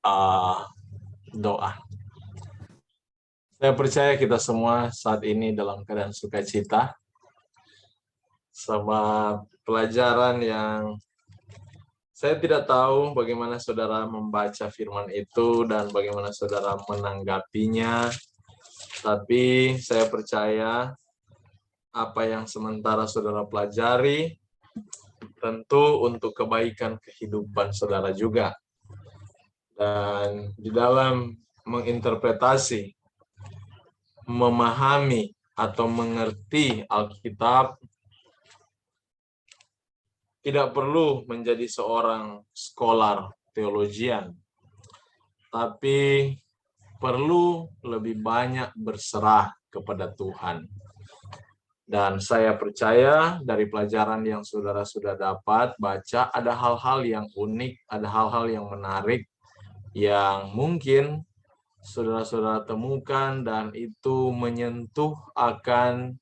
uh, doa. Saya percaya kita semua saat ini dalam keadaan sukacita, sama pelajaran yang saya tidak tahu bagaimana saudara membaca firman itu dan bagaimana saudara menanggapinya, tapi saya percaya apa yang sementara saudara pelajari tentu untuk kebaikan kehidupan saudara juga. Dan di dalam menginterpretasi, memahami, atau mengerti Alkitab, tidak perlu menjadi seorang scholar teologian, tapi perlu lebih banyak berserah kepada Tuhan. Dan saya percaya dari pelajaran yang saudara sudah dapat baca, ada hal-hal yang unik, ada hal-hal yang menarik, yang mungkin saudara-saudara temukan dan itu menyentuh akan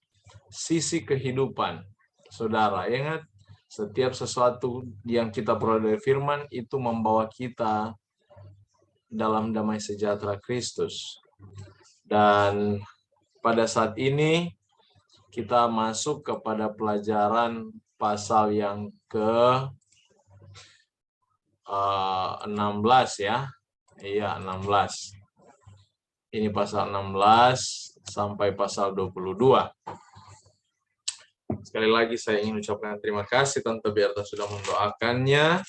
sisi kehidupan saudara. Ingat, setiap sesuatu yang kita peroleh dari firman itu membawa kita dalam damai sejahtera Kristus. Dan pada saat ini kita masuk kepada pelajaran pasal yang ke-16 ya. Iya, 16. Ini pasal 16 sampai pasal 22. Sekali lagi saya ingin ucapkan terima kasih Tante Berta sudah mendoakannya,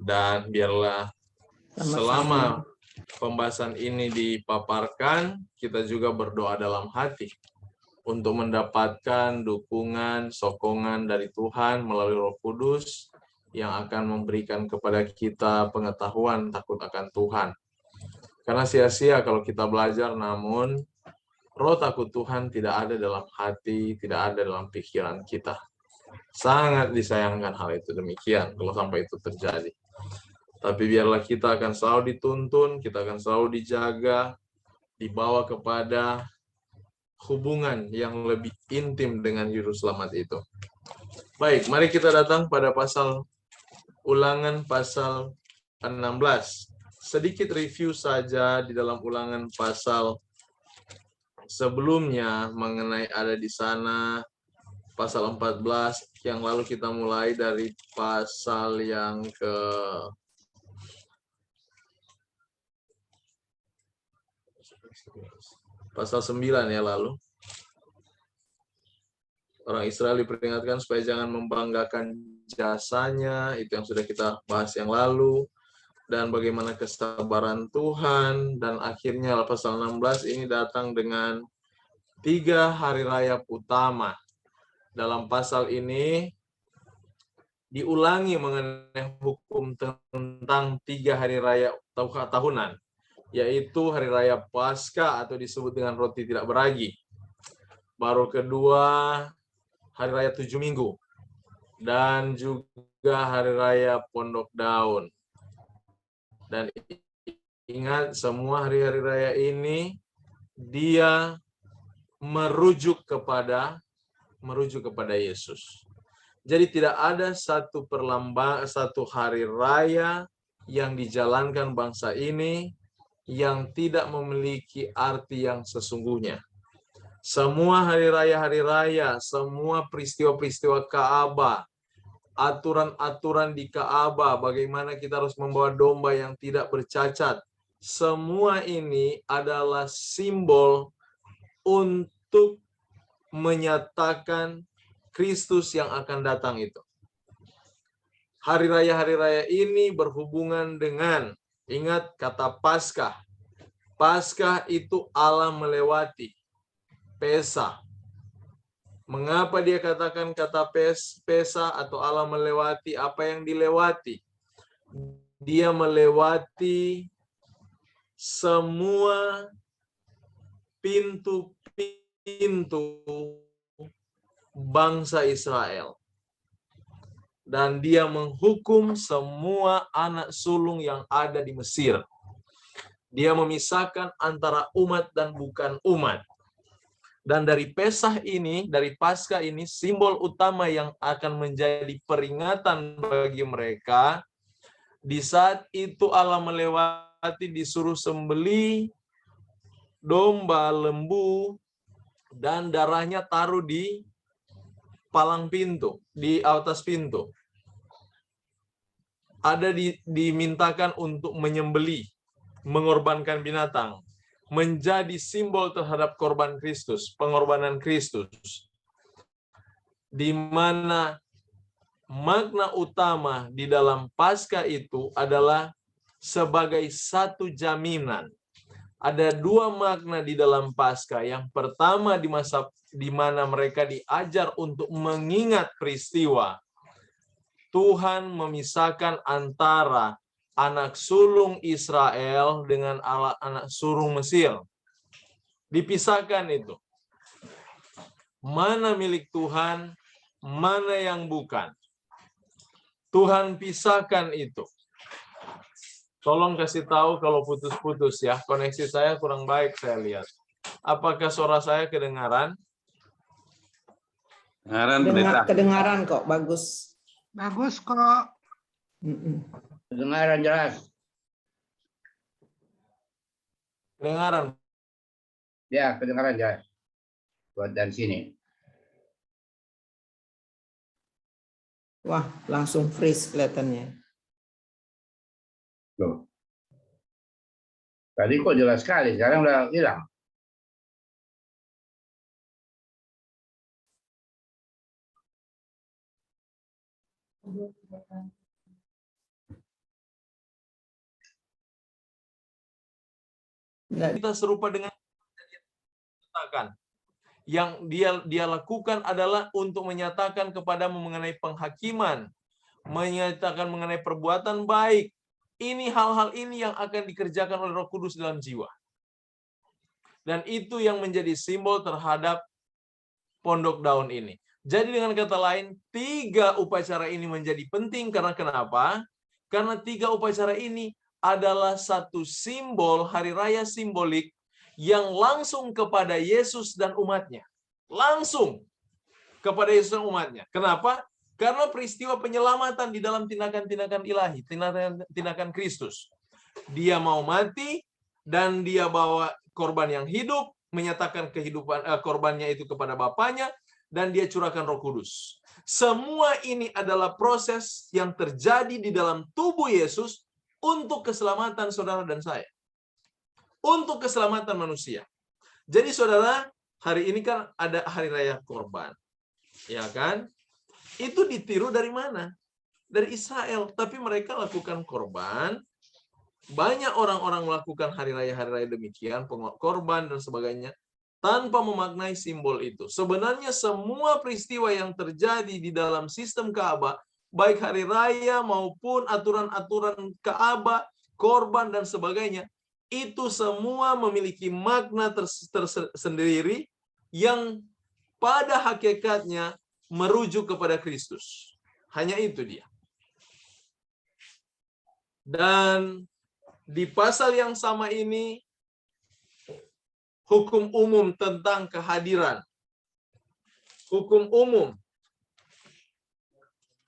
dan biarlah selama pembahasan ini dipaparkan, kita juga berdoa dalam hati untuk mendapatkan dukungan, sokongan dari Tuhan melalui Roh Kudus yang akan memberikan kepada kita pengetahuan takut akan Tuhan. Karena sia-sia kalau kita belajar namun Roh takut Tuhan tidak ada dalam hati, tidak ada dalam pikiran kita. Sangat disayangkan hal itu demikian kalau sampai itu terjadi. Tapi biarlah kita akan selalu dituntun, kita akan selalu dijaga, dibawa kepada hubungan yang lebih intim dengan Juru Selamat itu. Baik, mari kita datang pada pasal Ulangan pasal 16. Sedikit review saja di dalam Ulangan pasal sebelumnya mengenai ada di sana pasal 14, yang lalu kita mulai dari pasal yang pasal 9 ya lalu. Orang Israel diperingatkan supaya jangan membanggakan jasanya, itu yang sudah kita bahas yang lalu, dan bagaimana kesabaran Tuhan, dan akhirnya pasal 16 ini datang dengan 3 hari raya utama. Dalam pasal ini diulangi mengenai hukum tentang 3 hari raya tahunan, yaitu hari raya Paskah atau disebut dengan roti tidak beragi. Baru kedua, hari raya 7 minggu. Dan juga hari raya Pondok Daun. Dan ingat, semua hari-hari raya ini dia merujuk kepada Yesus. Jadi tidak ada satu hari raya yang dijalankan bangsa ini yang tidak memiliki arti yang sesungguhnya. Semua hari raya, semua peristiwa-peristiwa Ka'bah, aturan-aturan di Ka'bah, bagaimana kita harus membawa domba yang tidak bercacat, semua ini adalah simbol untuk menyatakan Kristus yang akan datang itu. Hari raya ini berhubungan dengan, ingat kata Paskah. Paskah itu Allah melewati. Pesa. Mengapa dia katakan kata pesa atau Allah melewati? Apa yang dilewati? Dia melewati semua pintu-pintu bangsa Israel. Dan dia menghukum semua anak sulung yang ada di Mesir. Dia memisahkan antara umat dan bukan umat. Dan dari Paskah ini, simbol utama yang akan menjadi peringatan bagi mereka, di saat itu Allah melewati disuruh sembelih domba, lembu, dan darahnya taruh di palang pintu, di atas pintu. Ada dimintakan untuk menyembelih, mengorbankan binatang, menjadi simbol terhadap korban Kristus, pengorbanan Kristus, di mana makna utama di dalam Paskah itu adalah sebagai satu jaminan. Ada dua makna di dalam Paskah. Yang pertama, di masa di mana mereka diajar untuk mengingat peristiwa Tuhan memisahkan antara anak sulung Israel dengan anak sulung Mesir. Dipisahkan itu. Mana milik Tuhan, mana yang bukan. Tuhan pisahkan itu. Tolong kasih tahu kalau putus-putus ya. Koneksi saya kurang baik saya lihat. Apakah suara saya kedengaran? Kedengaran kok, bagus. Bagus kok. Kedengaran jelas. Kedengaran. Ya, kedengaran jelas. Buat dari sini. Wah, langsung freeze kelihatannya. Loh. Tadi kok jelas sekali, sekarang udah hilang. Kita serupa dengan yang dia lakukan adalah untuk menyatakan kepadamu mengenai penghakiman, menyatakan mengenai perbuatan baik. Ini hal-hal ini yang akan dikerjakan oleh Roh Kudus dalam jiwa. Dan itu yang menjadi simbol terhadap pondok daun ini. Jadi dengan kata lain, 3 upacara ini menjadi penting karena kenapa? Karena 3 upacara ini adalah satu simbol hari raya simbolik yang langsung kepada Yesus dan umatnya. Langsung kepada Yesus dan umatnya. Kenapa? Karena peristiwa penyelamatan di dalam tindakan-tindakan ilahi, tindakan Kristus. Dia mau mati dan dia bawa korban yang hidup, menyatakan kehidupan korbannya itu kepada Bapaknya, dan dia curahkan Roh Kudus. Semua ini adalah proses yang terjadi di dalam tubuh Yesus untuk keselamatan saudara dan saya. Untuk keselamatan manusia. Jadi saudara, hari ini kan ada hari raya korban. Ya kan? Itu ditiru dari mana? Dari Israel. Tapi mereka lakukan korban. Banyak orang-orang melakukan hari raya demikian, korban dan sebagainya, tanpa memaknai simbol itu. Sebenarnya semua peristiwa yang terjadi di dalam sistem Ka'bah, baik hari raya maupun aturan-aturan Ka'bah, korban dan sebagainya, itu semua memiliki makna tersendiri yang pada hakikatnya merujuk kepada Kristus. Hanya itu dia. Dan di pasal yang sama ini, hukum umum tentang kehadiran. Hukum umum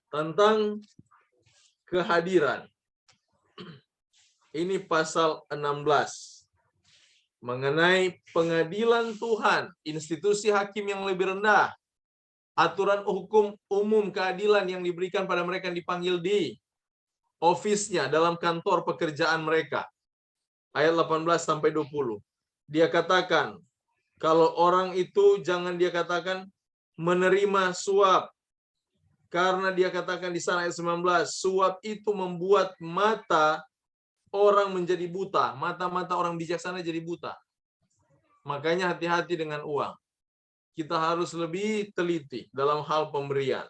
tentang kehadiran. Ini pasal 16. Mengenai pengadilan Tuhan, institusi hakim yang lebih rendah. Aturan hukum umum keadilan yang diberikan pada mereka yang dipanggil di office-nya, dalam kantor pekerjaan mereka. Ayat 18-20. Dia katakan, kalau orang itu jangan dia katakan menerima suap. Karena dia katakan di sana ayat 19, suap itu membuat mata orang menjadi buta. Mata-mata orang bijaksana jadi buta. Makanya hati-hati dengan uang. Kita harus lebih teliti dalam hal pemberian.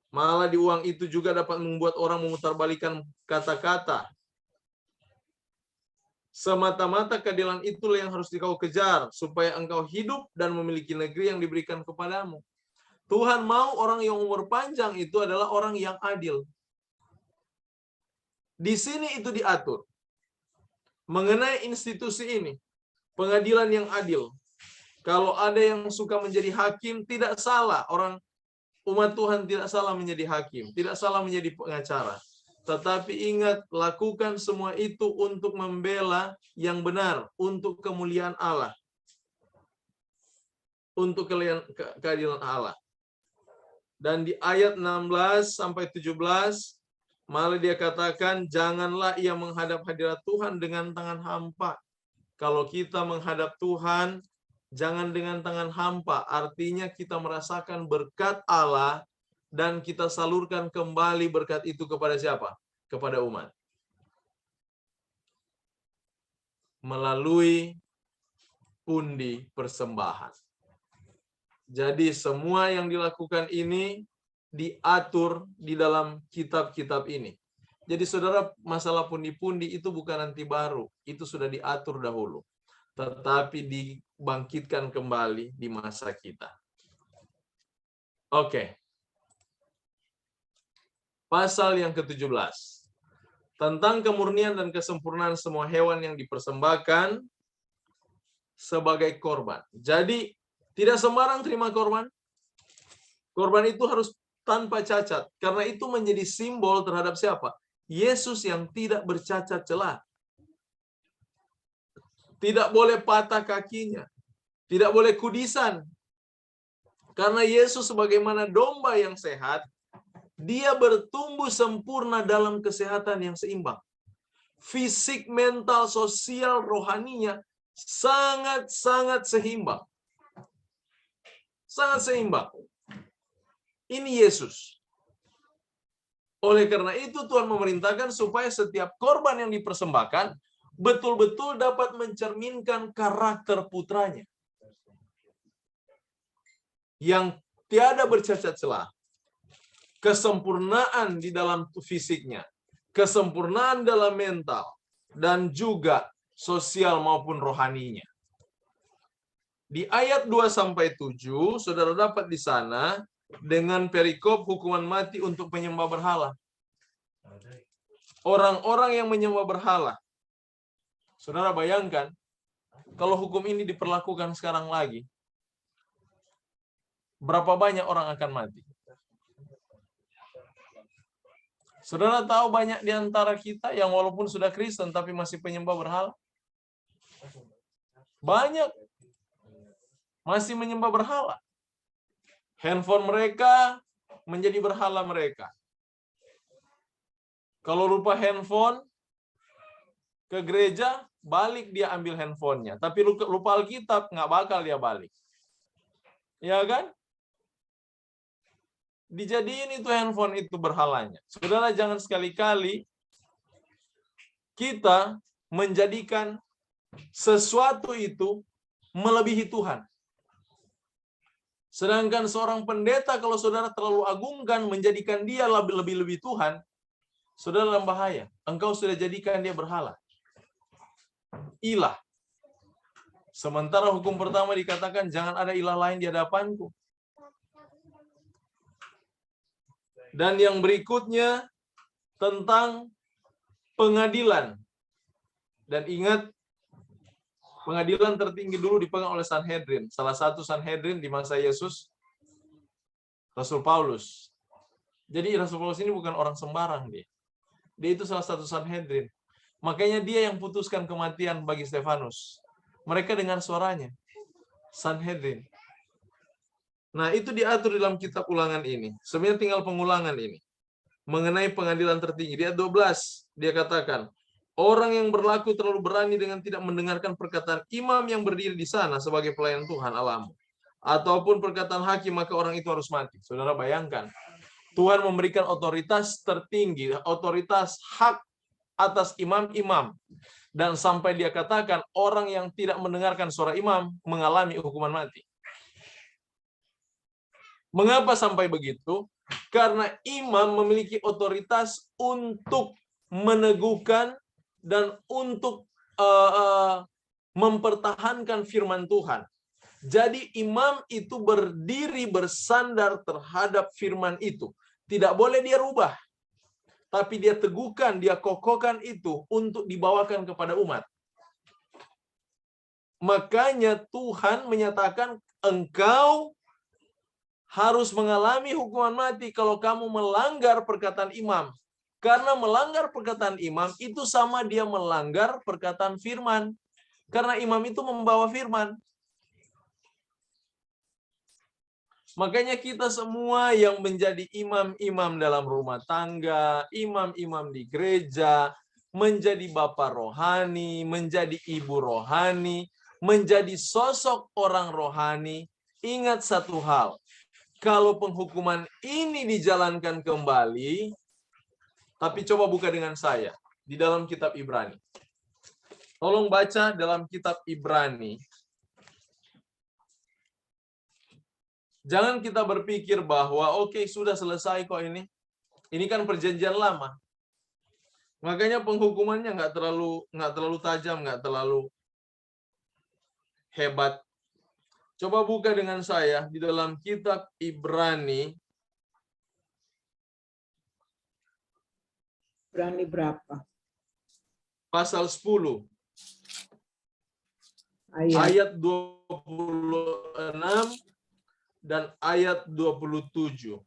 Malah di uang itu juga dapat membuat orang memutarbalikkan kata-kata. Semata-mata keadilan itulah yang harus kau kejar, supaya engkau hidup dan memiliki negeri yang diberikan kepadamu. Tuhan mau orang yang umur panjang itu adalah orang yang adil. Di sini itu diatur. Mengenai institusi ini, pengadilan yang adil. Kalau ada yang suka menjadi hakim, tidak salah. Orang umat Tuhan tidak salah menjadi hakim, tidak salah menjadi pengacara. Tetapi ingat, lakukan semua itu untuk membela yang benar, untuk kemuliaan Allah. Untuk keadilan Allah. Dan di ayat 16 sampai 17, malah dia katakan, janganlah ia menghadap hadirat Tuhan dengan tangan hampa. Kalau kita menghadap Tuhan, jangan dengan tangan hampa. Artinya kita merasakan berkat Allah, dan kita salurkan kembali berkat itu kepada siapa? Kepada umat. Melalui pundi persembahan. Jadi semua yang dilakukan ini diatur di dalam kitab-kitab ini. Jadi saudara, masalah pundi-pundi itu bukan nanti baru. Itu sudah diatur dahulu. Tetapi dibangkitkan kembali di masa kita. Oke. Pasal yang ke-17. Tentang kemurnian dan kesempurnaan semua hewan yang dipersembahkan sebagai korban. Jadi, tidak sembarang terima korban. Korban itu harus tanpa cacat. Karena itu menjadi simbol terhadap siapa? Yesus yang tidak bercacat celah. Tidak boleh patah kakinya. Tidak boleh kudisan. Karena Yesus sebagaimana domba yang sehat, dia bertumbuh sempurna dalam kesehatan yang seimbang. Fisik, mental, sosial, rohaninya sangat-sangat seimbang. Sangat seimbang. Ini Yesus. Oleh karena itu Tuhan memerintahkan supaya setiap korban yang dipersembahkan betul-betul dapat mencerminkan karakter putranya. Yang tiada bercacat celah. Kesempurnaan di dalam fisiknya, kesempurnaan dalam mental, dan juga sosial maupun rohaninya. Di ayat 2-7, saudara dapat di sana dengan perikop hukuman mati untuk penyembah berhala. Orang-orang yang menyembah berhala. Saudara bayangkan, kalau hukum ini diperlakukan sekarang lagi, berapa banyak orang akan mati? Saudara tahu banyak di antara kita yang walaupun sudah Kristen tapi masih penyembah berhala? Banyak. Masih menyembah berhala. Handphone mereka menjadi berhala mereka. Kalau lupa handphone, ke gereja, balik dia ambil handphonenya. Tapi lupa Alkitab, nggak bakal dia balik. Ya kan? Dijadiin itu handphone itu berhalanya. Saudara, jangan sekali-kali kita menjadikan sesuatu itu melebihi Tuhan. Sedangkan seorang pendeta, kalau saudara terlalu agungkan, menjadikan dia lebih-lebih Tuhan, saudara dalam bahaya. Engkau sudah jadikan dia berhala. Ilah. Sementara hukum pertama dikatakan, jangan ada ilah lain di hadapanku. Dan yang berikutnya tentang pengadilan. Dan ingat, pengadilan tertinggi dulu dipegang oleh Sanhedrin. Salah satu Sanhedrin di masa Yesus, Rasul Paulus. Jadi Rasul Paulus ini bukan orang sembarang dia. Dia itu salah satu Sanhedrin. Makanya dia yang putuskan kematian bagi Stefanus. Mereka dengar suaranya. Sanhedrin. Nah, itu diatur dalam kitab Ulangan ini. Sebenarnya tinggal pengulangan ini. Mengenai pengadilan tertinggi. Di ayat 12, dia katakan, orang yang berlaku terlalu berani dengan tidak mendengarkan perkataan imam yang berdiri di sana sebagai pelayan Tuhan Allahmu, ataupun perkataan hakim, maka orang itu harus mati. Saudara bayangkan, Tuhan memberikan otoritas tertinggi, otoritas hak atas imam-imam. Dan sampai dia katakan, orang yang tidak mendengarkan suara imam mengalami hukuman mati. Mengapa sampai begitu? Karena imam memiliki otoritas untuk meneguhkan dan untuk mempertahankan firman Tuhan. Jadi imam itu berdiri bersandar terhadap firman itu. Tidak boleh dia rubah. Tapi dia teguhkan, dia kokohkan itu untuk dibawakan kepada umat. Makanya Tuhan menyatakan, engkau harus mengalami hukuman mati kalau kamu melanggar perkataan imam. Karena melanggar perkataan imam itu sama dia melanggar perkataan firman. Karena imam itu membawa firman. Makanya kita semua yang menjadi imam-imam dalam rumah tangga, imam-imam di gereja, menjadi bapak rohani, menjadi ibu rohani, menjadi sosok orang rohani, ingat satu hal. Kalau penghukuman ini dijalankan kembali, tapi coba buka dengan saya di dalam kitab Ibrani. Tolong baca dalam kitab Ibrani. Jangan kita berpikir bahwa oke, sudah selesai kok ini. Ini kan perjanjian lama. Makanya penghukumannya nggak terlalu tajam, nggak terlalu hebat. Coba buka dengan saya di dalam kitab Ibrani. Ibrani berapa? Pasal 10. Ayat 26 dan ayat 27.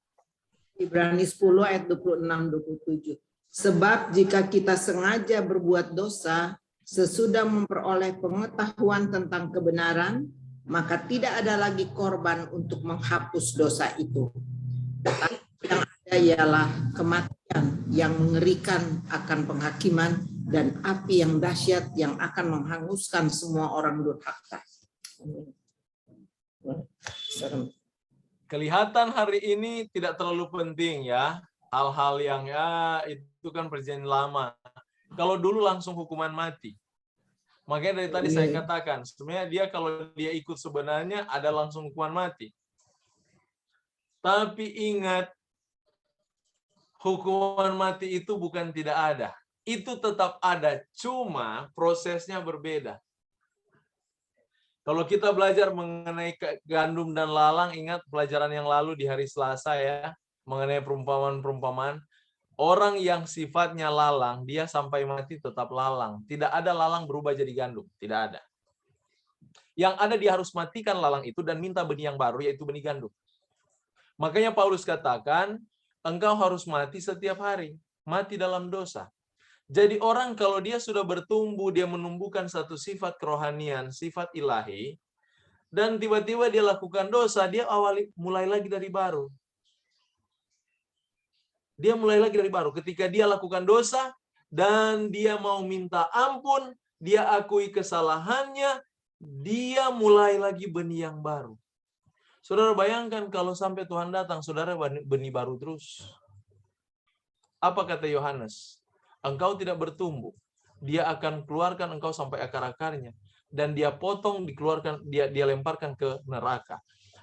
Ibrani 10 ayat 26-27. Sebab jika kita sengaja berbuat dosa sesudah memperoleh pengetahuan tentang kebenaran, maka tidak ada lagi korban untuk menghapus dosa itu. Tetapi yang ada ialah kematian yang mengerikan akan penghakiman dan api yang dahsyat yang akan menghanguskan semua orang durhaka. Serem. Kelihatan hari ini tidak terlalu penting ya. Hal-hal yang itu kan perjanjian lama. Kalau dulu langsung hukuman mati. Makanya dari tadi saya katakan, sebenarnya dia kalau dia ikut sebenarnya ada langsung hukuman mati. Tapi ingat, hukuman mati itu bukan tidak ada. Itu tetap ada, cuma prosesnya berbeda. Kalau kita belajar mengenai gandum dan lalang, ingat pelajaran yang lalu di hari Selasa ya, mengenai perumpamaan-perumpamaan. Orang yang sifatnya lalang, dia sampai mati tetap lalang. Tidak ada lalang berubah jadi gandum. Tidak ada. Yang ada dia harus matikan lalang itu dan minta benih yang baru, yaitu benih gandum. Makanya Paulus katakan, engkau harus mati setiap hari. Mati dalam dosa. Jadi orang kalau dia sudah bertumbuh, dia menumbuhkan satu sifat kerohanian, sifat ilahi, dan tiba-tiba dia lakukan dosa, dia mulai lagi dari baru. Dia mulai lagi dari baru. Ketika dia lakukan dosa dan dia mau minta ampun, dia akui kesalahannya, dia mulai lagi benih yang baru. Saudara bayangkan kalau sampai Tuhan datang, saudara benih baru terus. Apa kata Yohanes? Engkau tidak bertumbuh. Dia akan keluarkan engkau sampai akar-akarnya. Dan dia potong, dikeluarkan, dia lemparkan ke neraka.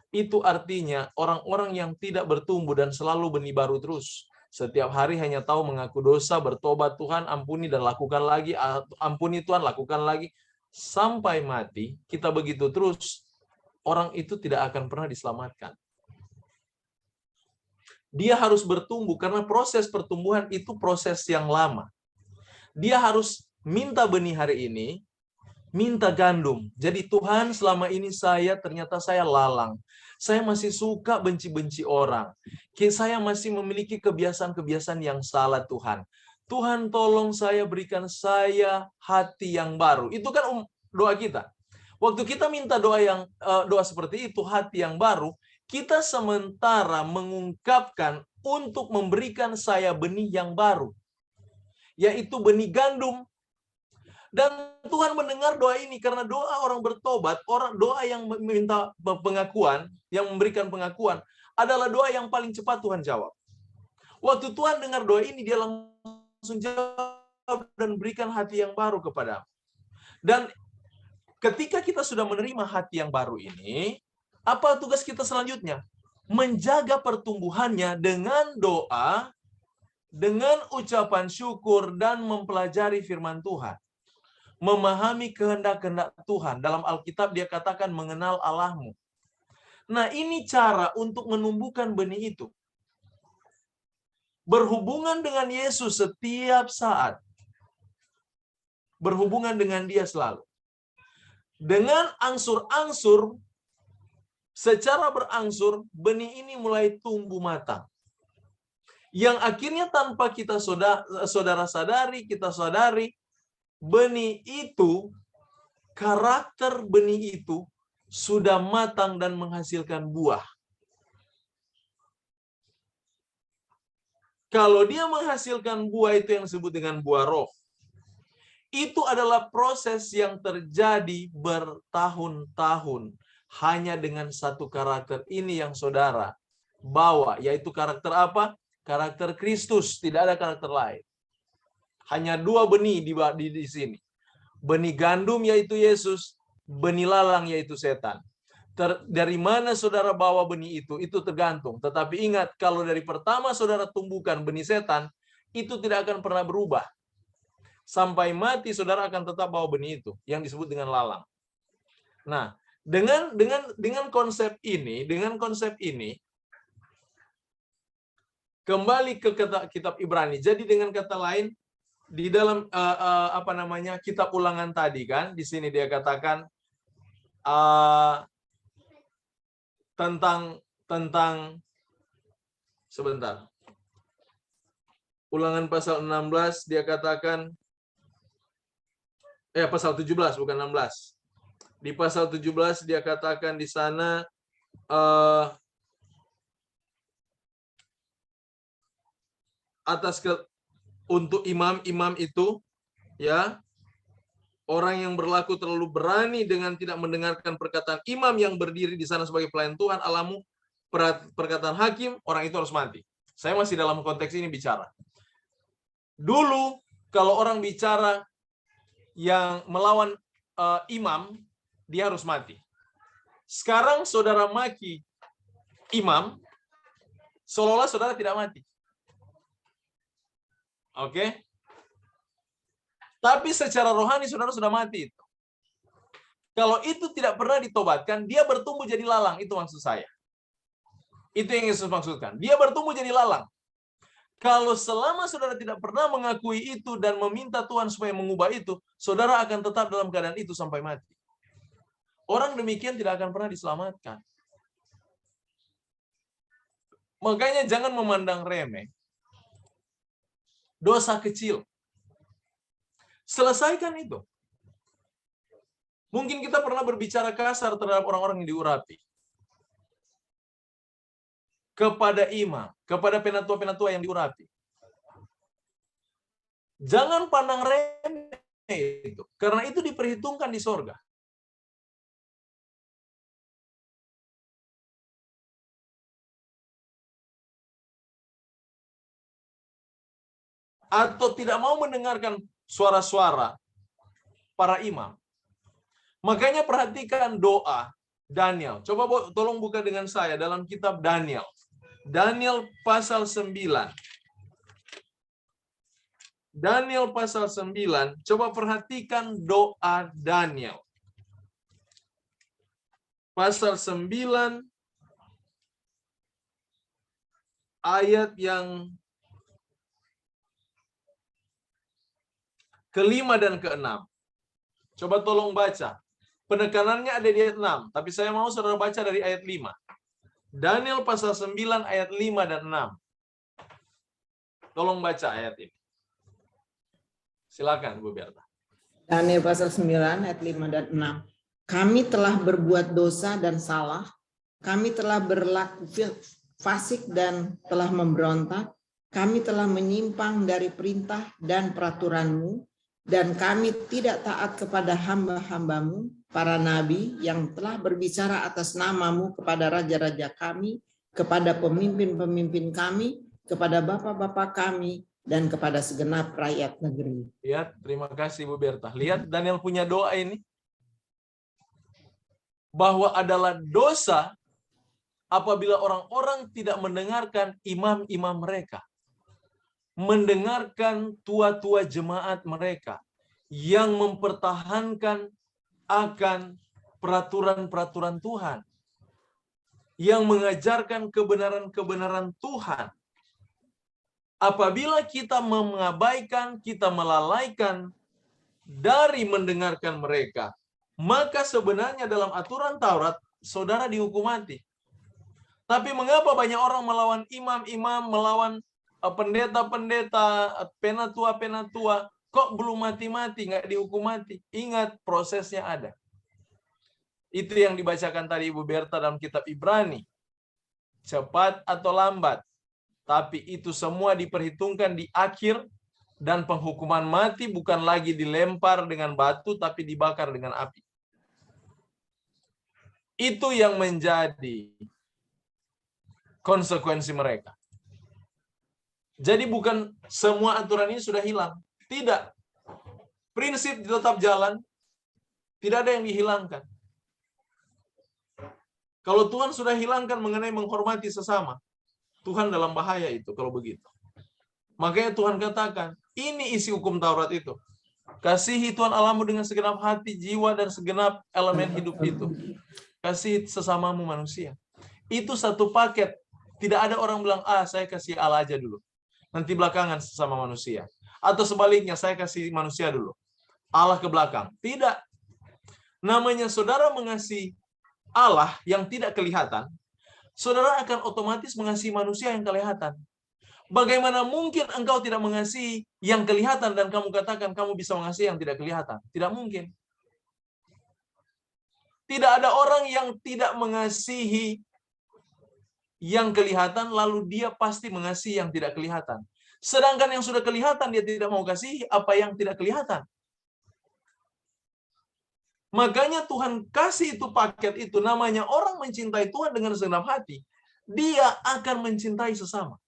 Itu artinya orang-orang yang tidak bertumbuh dan selalu benih baru terus. Setiap hari hanya tahu mengaku dosa, bertobat, Tuhan ampuni dan lakukan lagi, ampuni Tuhan, lakukan lagi. Sampai mati, kita begitu terus, orang itu tidak akan pernah diselamatkan. Dia harus bertumbuh, karena proses pertumbuhan itu proses yang lama. Dia harus minta benih hari ini, minta gandum. Jadi Tuhan, selama ini ternyata saya lalang. Saya masih suka benci-benci orang. Saya masih memiliki kebiasaan-kebiasaan yang salah, Tuhan. Tuhan tolong saya, berikan saya hati yang baru. Itu kan doa kita. Waktu kita minta doa seperti itu, hati yang baru, kita sementara mengungkapkan untuk memberikan saya benih yang baru. Yaitu benih gandum. Dan Tuhan mendengar doa ini karena doa orang bertobat, doa yang meminta pengakuan, yang memberikan pengakuan adalah doa yang paling cepat Tuhan jawab. Waktu Tuhan dengar doa ini, dia langsung jawab dan berikan hati yang baru kepadamu. Dan ketika kita sudah menerima hati yang baru ini, apa tugas kita selanjutnya? Menjaga pertumbuhannya dengan doa, dengan ucapan syukur, dan mempelajari firman Tuhan. Memahami kehendak-kehendak Tuhan. Dalam Alkitab dia katakan mengenal Allahmu. Nah, ini cara untuk menumbuhkan benih itu. Berhubungan dengan Yesus setiap saat. Berhubungan dengan dia selalu. Dengan angsur-angsur, secara berangsur, benih ini mulai tumbuh matang. Yang akhirnya tanpa kita saudara sadari, kita sadari, benih itu, karakter benih itu sudah matang dan menghasilkan buah. Kalau dia menghasilkan buah itu yang disebut dengan buah roh. Itu adalah proses yang terjadi bertahun-tahun. Hanya dengan satu karakter ini yang saudara bawa. Yaitu karakter apa? Karakter Kristus. Tidak ada karakter lain. Hanya dua benih di sini. Benih gandum yaitu Yesus. Benih lalang yaitu setan. Dari mana saudara bawa benih itu tergantung. Tetapi ingat, kalau dari pertama saudara tumbuhkan benih setan, itu tidak akan pernah berubah. Sampai mati saudara akan tetap bawa benih itu, yang disebut dengan lalang. Nah, dengan konsep ini, kembali ke kitab Ibrani. Jadi dengan kata lain, di dalam kitab Ulangan tadi kan, di sini dia katakan tentang sebentar. Ulangan pasal 16 dia katakan pasal 17 bukan 16. Di pasal 17 dia katakan di sana untuk imam-imam itu, ya, orang yang berlaku terlalu berani dengan tidak mendengarkan perkataan imam yang berdiri di sana sebagai pelayan Tuhan Allahmu, perkataan hakim, orang itu harus mati. Saya masih dalam konteks ini bicara. Dulu kalau orang bicara yang melawan imam, dia harus mati. Sekarang saudara maki imam, seolah-olah saudara tidak mati. Oke? Tapi secara rohani saudara sudah mati itu. Kalau itu tidak pernah ditobatkan, dia bertumbuh jadi lalang. Itu maksud saya. Itu yang Yesus maksudkan. Dia bertumbuh jadi lalang. Kalau selama saudara tidak pernah mengakui itu dan meminta Tuhan supaya mengubah itu, saudara akan tetap dalam keadaan itu sampai mati. Orang demikian tidak akan pernah diselamatkan. Makanya jangan memandang remeh dosa kecil. Selesaikan itu. Mungkin kita pernah berbicara kasar terhadap orang-orang yang diurapi. Kepada imam, kepada penatua-penatua yang diurapi. Jangan pandang remeh itu, karena itu diperhitungkan di sorga. Atau tidak mau mendengarkan suara-suara para imam. Makanya perhatikan doa Daniel. Coba tolong buka dengan saya dalam kitab Daniel. Daniel pasal 9. Daniel pasal 9. Coba perhatikan doa Daniel. Pasal 9 ayat yang ke-5 dan ke-6. Coba tolong baca. Penekanannya ada di ayat 6, tapi saya mau saudara baca dari ayat 5. Daniel pasal 9 ayat 5 dan 6. Tolong baca ayat ini. Silakan Bu Berta. Daniel pasal 9 ayat 5 dan 6. Kami telah berbuat dosa dan salah. Kami telah berlaku fasik dan telah memberontak. Kami telah menyimpang dari perintah dan peraturan-Mu. Dan kami tidak taat kepada hamba-hamba-Mu, para nabi yang telah berbicara atas nama-Mu kepada raja-raja kami, kepada pemimpin-pemimpin kami, kepada bapak-bapak kami, dan kepada segenap rakyat negeri. Lihat, terima kasih Bu Berta. Lihat Daniel punya doa ini. Bahwa adalah dosa apabila orang-orang tidak mendengarkan imam-imam mereka. Mendengarkan tua-tua jemaat mereka yang mempertahankan akan peraturan-peraturan Tuhan, yang mengajarkan kebenaran-kebenaran Tuhan. Apabila kita mengabaikan, kita melalaikan dari mendengarkan mereka, maka sebenarnya dalam aturan Taurat, saudara dihukum mati. Tapi mengapa banyak orang melawan imam-imam, melawan pendeta-pendeta, penatua-penatua, kok belum mati-mati, nggak dihukum mati. Ingat, prosesnya ada. Itu yang dibacakan tadi Ibu Berta dalam kitab Ibrani. Cepat atau lambat, tapi itu semua diperhitungkan di akhir, dan penghukuman mati bukan lagi dilempar dengan batu, tapi dibakar dengan api. Itu yang menjadi konsekuensi mereka. Jadi bukan semua aturan ini sudah hilang. Tidak. Prinsip tetap jalan. Tidak ada yang dihilangkan. Kalau Tuhan sudah hilangkan mengenai menghormati sesama, Tuhan dalam bahaya itu kalau begitu. Makanya Tuhan katakan, ini isi hukum Taurat itu. Kasihi Tuhan Allahmu dengan segenap hati, jiwa, dan segenap elemen hidup itu. Kasihi sesamamu manusia. Itu satu paket. Tidak ada orang bilang, saya kasih Allah aja dulu. Nanti belakangan sesama manusia. Atau sebaliknya, saya kasih manusia dulu. Allah ke belakang. Tidak. Namanya saudara mengasihi Allah yang tidak kelihatan, saudara akan otomatis mengasihi manusia yang kelihatan. Bagaimana mungkin engkau tidak mengasihi yang kelihatan dan kamu katakan kamu bisa mengasihi yang tidak kelihatan? Tidak mungkin. Tidak ada orang yang tidak mengasihi yang kelihatan, lalu dia pasti mengasihi yang tidak kelihatan. Sedangkan yang sudah kelihatan, dia tidak mau kasih apa yang tidak kelihatan. Makanya Tuhan kasih itu paket itu, namanya orang mencintai Tuhan dengan segenap hati, dia akan mencintai sesama.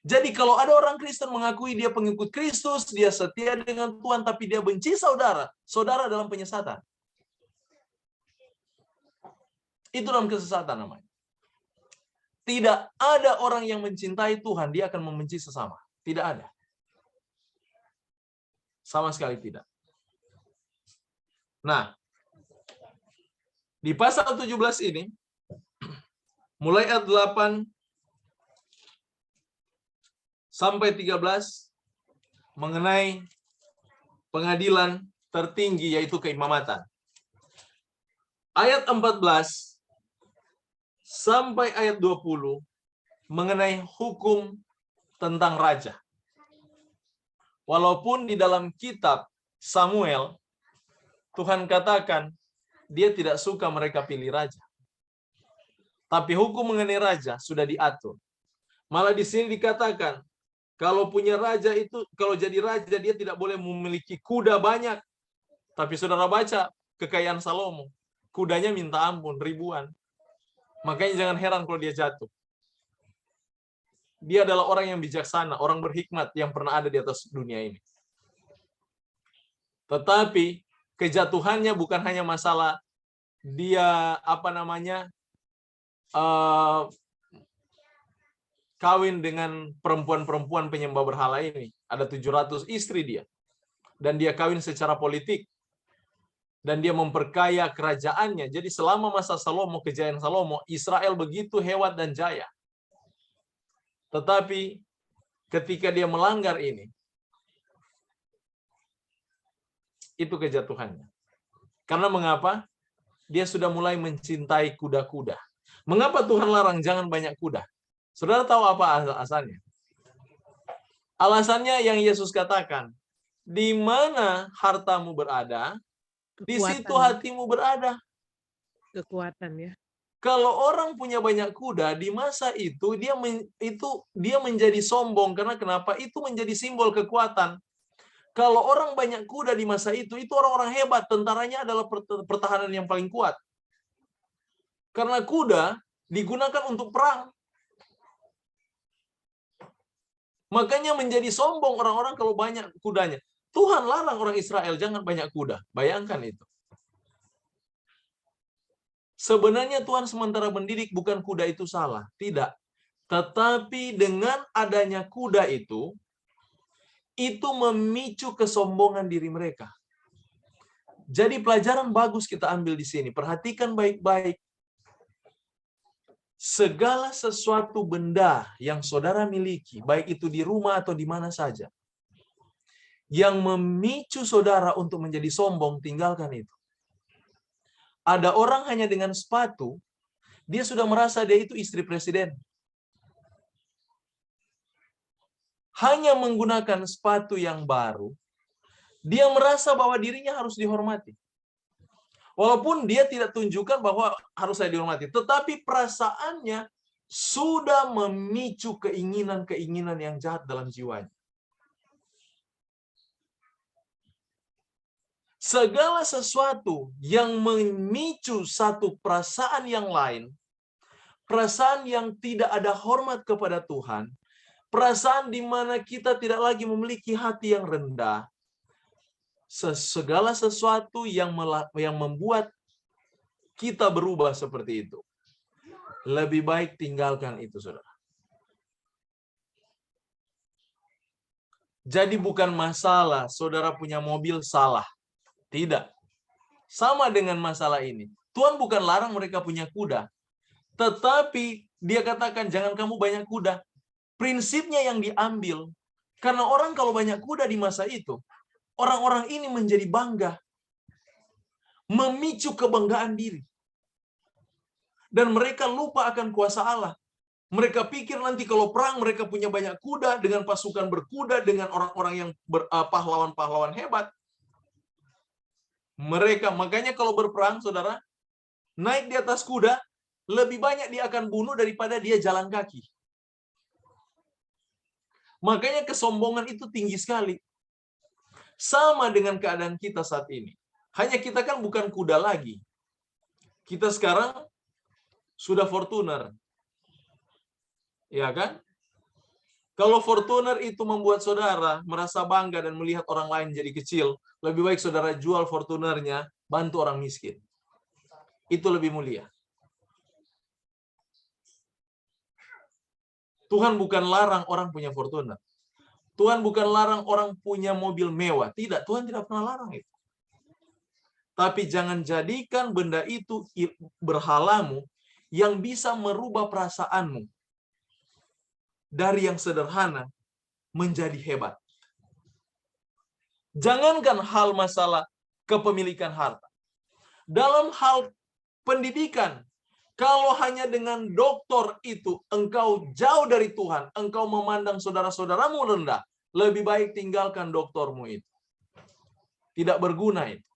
Jadi kalau ada orang Kristen mengakui dia pengikut Kristus, dia setia dengan Tuhan, tapi dia benci saudara, saudara dalam penyesatan. Itu dalam kesesatan namanya. Tidak ada orang yang mencintai Tuhan, dia akan membenci sesama. Tidak ada. Sama sekali tidak. Nah, di pasal 17 ini, mulai ayat 8 sampai 13, mengenai pengadilan tertinggi, yaitu keimamatan. Ayat 14 sampai ayat 20, mengenai hukum tentang raja. Walaupun di dalam kitab Samuel, Tuhan katakan, dia tidak suka mereka pilih raja. Tapi hukum mengenai raja sudah diatur. Malah di sini dikatakan, kalau punya raja itu, kalau jadi raja, dia tidak boleh memiliki kuda banyak. Tapi saudara baca kekayaan Salomo. Kudanya minta ampun, ribuan. Makanya jangan heran kalau dia jatuh. Dia adalah orang yang bijaksana, orang berhikmat yang pernah ada di atas dunia ini. Tetapi kejatuhannya bukan hanya masalah dia kawin dengan perempuan-perempuan penyembah berhala ini. Ada 700 istri dia. Dan dia kawin secara politik. Dan dia memperkaya kerajaannya. Jadi selama masa Salomo, kejayaan Salomo, Israel begitu hebat dan jaya. Tetapi ketika dia melanggar ini, itu kejatuhannya. Karena mengapa? Dia sudah mulai mencintai kuda-kuda. Mengapa Tuhan larang jangan banyak kuda? Saudara tahu apa alasannya? Alasannya yang Yesus katakan, di mana hartamu berada, di situ hatimu berada. Kekuatan ya. Kalau orang punya banyak kuda di masa itu dia menjadi sombong, karena kenapa? Itu menjadi simbol kekuatan. Kalau orang banyak kuda di masa itu orang-orang hebat, tentaranya adalah pertahanan yang paling kuat. Karena kuda digunakan untuk perang. Makanya menjadi sombong orang-orang kalau banyak kudanya. Tuhan larang orang Israel jangan banyak kuda. Bayangkan itu. Sebenarnya Tuhan sementara mendidik, bukan kuda itu salah. Tidak. Tetapi dengan adanya kuda itu memicu kesombongan diri mereka. Jadi pelajaran bagus kita ambil di sini. Perhatikan baik-baik. Segala sesuatu benda yang saudara miliki, baik itu di rumah atau di mana saja, yang memicu saudara untuk menjadi sombong, tinggalkan itu. Ada orang hanya dengan sepatu, dia sudah merasa dia itu istri presiden. hanya menggunakan sepatu yang baru, dia merasa bahwa dirinya harus dihormati. Walaupun dia tidak tunjukkan bahwa harus saya dihormati, tetapi perasaannya sudah memicu keinginan-keinginan yang jahat dalam jiwanya. Segala sesuatu yang memicu satu perasaan yang lain, perasaan yang tidak ada hormat kepada Tuhan, perasaan di mana kita tidak lagi memiliki hati yang rendah, segala sesuatu yang membuat kita berubah seperti itu, lebih baik tinggalkan itu, saudara. Jadi bukan masalah saudara punya mobil salah. Tidak. Sama dengan masalah ini. Tuhan bukan larang mereka punya kuda. Tetapi dia katakan jangan kamu banyak kuda. Prinsipnya yang diambil. Karena orang kalau banyak kuda di masa itu, orang-orang ini menjadi bangga. Memicu kebanggaan diri. Dan mereka lupa akan kuasa Allah. Mereka pikir nanti kalau perang mereka punya banyak kuda, dengan pasukan berkuda, dengan orang-orang yang pahlawan-pahlawan hebat. Mereka, makanya kalau berperang, saudara, naik di atas kuda, lebih banyak dia akan bunuh daripada dia jalan kaki. Makanya kesombongan itu tinggi sekali. Sama dengan keadaan kita saat ini. Hanya kita kan bukan kuda lagi. Kita sekarang sudah Fortuner. Ya kan? Kalau Fortuner itu membuat saudara merasa bangga dan melihat orang lain jadi kecil, lebih baik saudara jual Fortunernya, bantu orang miskin. Itu lebih mulia. Tuhan bukan larang orang punya Fortuner. Tuhan bukan larang orang punya mobil mewah. Tidak, Tuhan tidak pernah larang itu. Tapi jangan jadikan benda itu berhalamu yang bisa merubah perasaanmu dari yang sederhana menjadi hebat. Jangankan hal masalah kepemilikan harta. Dalam hal pendidikan, kalau hanya dengan doktor itu engkau jauh dari Tuhan, engkau memandang saudara-saudaramu rendah, lebih baik tinggalkan doktormu itu. Tidak berguna itu.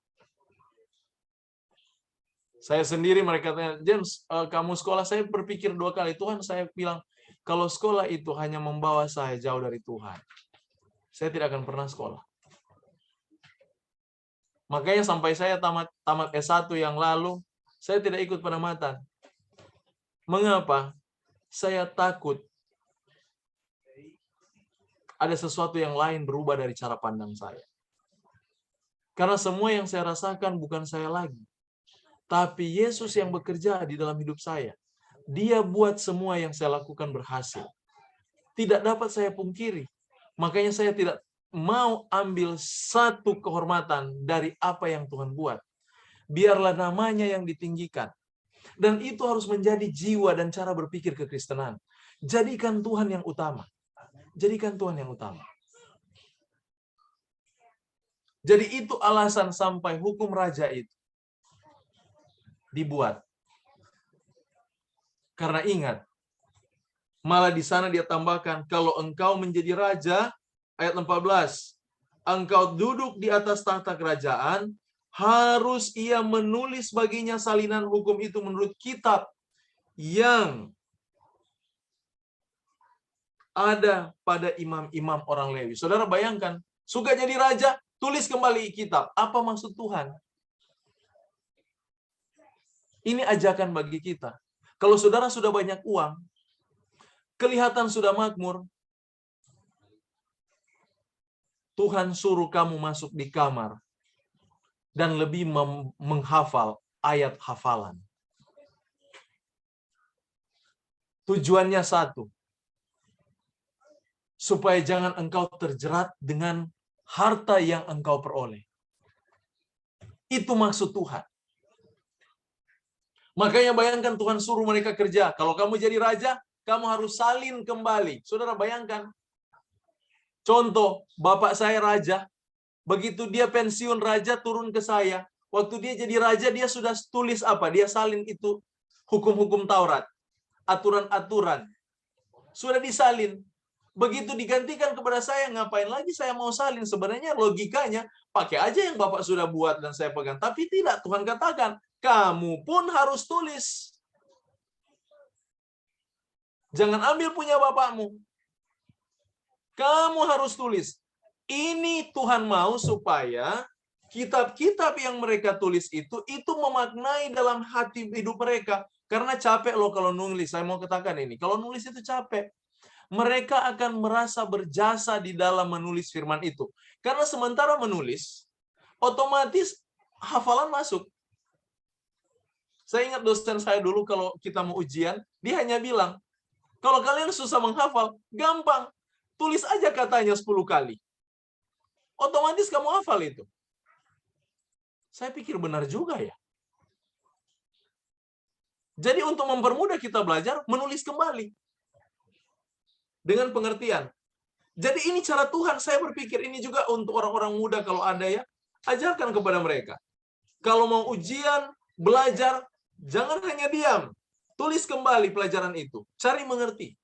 Saya sendiri mereka tanya, James, kamu sekolah? Saya berpikir 2 kali. Tuhan, saya bilang, kalau sekolah itu hanya membawa saya jauh dari Tuhan, saya tidak akan pernah sekolah. Makanya sampai saya tamat S1 yang lalu, saya tidak ikut penamatan. Mengapa? Saya takut ada sesuatu yang lain berubah dari cara pandang saya. Karena semua yang saya rasakan bukan saya lagi. Tapi Yesus yang bekerja di dalam hidup saya. Dia buat semua yang saya lakukan berhasil. Tidak dapat saya pungkiri. Makanya saya tidak mau ambil satu kehormatan dari apa yang Tuhan buat. Biarlah namanya yang ditinggikan. Dan itu harus menjadi jiwa dan cara berpikir kekristenan. Jadikan Tuhan yang utama. Jadikan Tuhan yang utama. Jadi itu alasan sampai hukum raja itu dibuat. Karena ingat, malah di sana dia tambahkan, kalau engkau menjadi raja, ayat 14, engkau duduk di atas tahta kerajaan, harus ia menulis baginya salinan hukum itu menurut kitab yang ada pada imam-imam orang Lewi. Saudara bayangkan, suka jadi raja, tulis kembali kitab. Apa maksud Tuhan? Ini ajakan bagi kita. Kalau saudara sudah banyak uang, kelihatan sudah makmur, Tuhan suruh kamu masuk di kamar dan lebih menghafal ayat hafalan. Tujuannya satu, supaya jangan engkau terjerat dengan harta yang engkau peroleh. Itu maksud Tuhan. Makanya bayangkan Tuhan suruh mereka kerja. Kalau kamu jadi raja, kamu harus salin kembali. Saudara bayangkan. Contoh, bapak saya raja. Begitu dia pensiun raja turun ke saya. Waktu dia jadi raja, dia sudah tulis apa? Dia salin itu hukum-hukum Taurat. Aturan-aturan. Sudah disalin. Begitu digantikan kepada saya, ngapain lagi saya mau salin? Sebenarnya logikanya, pakai aja yang Bapak sudah buat dan saya pegang. Tapi tidak, Tuhan katakan, kamu pun harus tulis. Jangan ambil punya bapakmu. Kamu harus tulis. Ini Tuhan mau supaya kitab-kitab yang mereka tulis itu memaknai dalam hati hidup mereka. Karena capek loh kalau nulis. Saya mau katakan ini. Kalau nulis itu capek. Mereka akan merasa berjasa di dalam menulis firman itu. Karena sementara menulis, otomatis hafalan masuk. Saya ingat dosen saya dulu kalau kita mau ujian, dia hanya bilang, kalau kalian susah menghafal, gampang. Tulis aja katanya 10 kali. Otomatis kamu hafal itu. Saya pikir benar juga ya. Jadi untuk mempermudah kita belajar, menulis kembali. Dengan pengertian. Jadi ini cara Tuhan, saya berpikir ini juga untuk orang-orang muda kalau ada ya, ajarkan kepada mereka. Kalau mau ujian, belajar, jangan hanya diam. Tulis kembali pelajaran itu. Cari mengerti.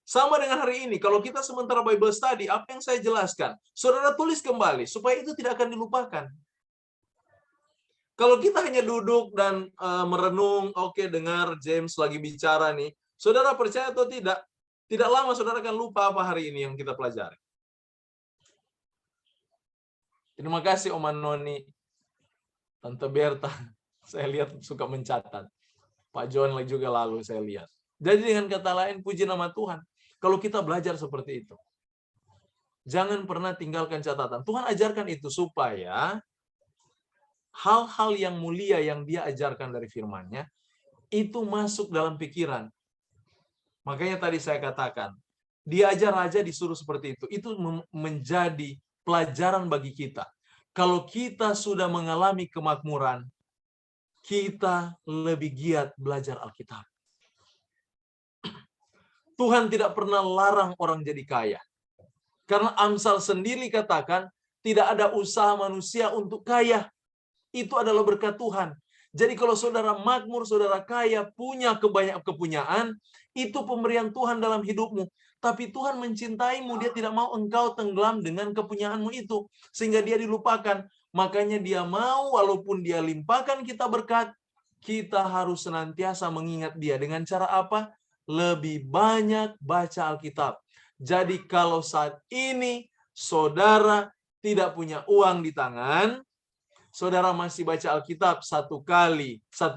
Sama dengan hari ini, kalau kita sementara Bible study, apa yang saya jelaskan, saudara tulis kembali, supaya itu tidak akan dilupakan. Kalau kita hanya duduk dan merenung, oke, dengar James lagi bicara nih, saudara percaya atau tidak, tidak lama saudara akan lupa apa hari ini yang kita pelajari. Terima kasih Om Anoni, Tante Berta, saya lihat suka mencatat. Pak John juga lalu saya lihat. Jadi dengan kata lain, puji nama Tuhan. Kalau kita belajar seperti itu, jangan pernah tinggalkan catatan. Tuhan ajarkan itu supaya hal-hal yang mulia yang dia ajarkan dari firman-Nya itu masuk dalam pikiran. Makanya tadi saya katakan, diajar aja disuruh seperti itu. Itu menjadi pelajaran bagi kita. Kalau kita sudah mengalami kemakmuran, kita lebih giat belajar Alkitab. Tuhan tidak pernah larang orang jadi kaya. Karena Amsal sendiri katakan, tidak ada usaha manusia untuk kaya. Itu adalah berkat Tuhan. Jadi kalau saudara makmur, saudara kaya, punya kebanyakan kepunyaan, itu pemberian Tuhan dalam hidupmu. Tapi Tuhan mencintaimu, dia tidak mau engkau tenggelam dengan kepunyaanmu itu. Sehingga dia dilupakan. Makanya dia mau, walaupun dia limpahkan kita berkat, kita harus senantiasa mengingat dia. Dengan cara apa? Lebih banyak baca Alkitab. Jadi kalau saat ini saudara tidak punya uang di tangan, saudara masih baca Alkitab satu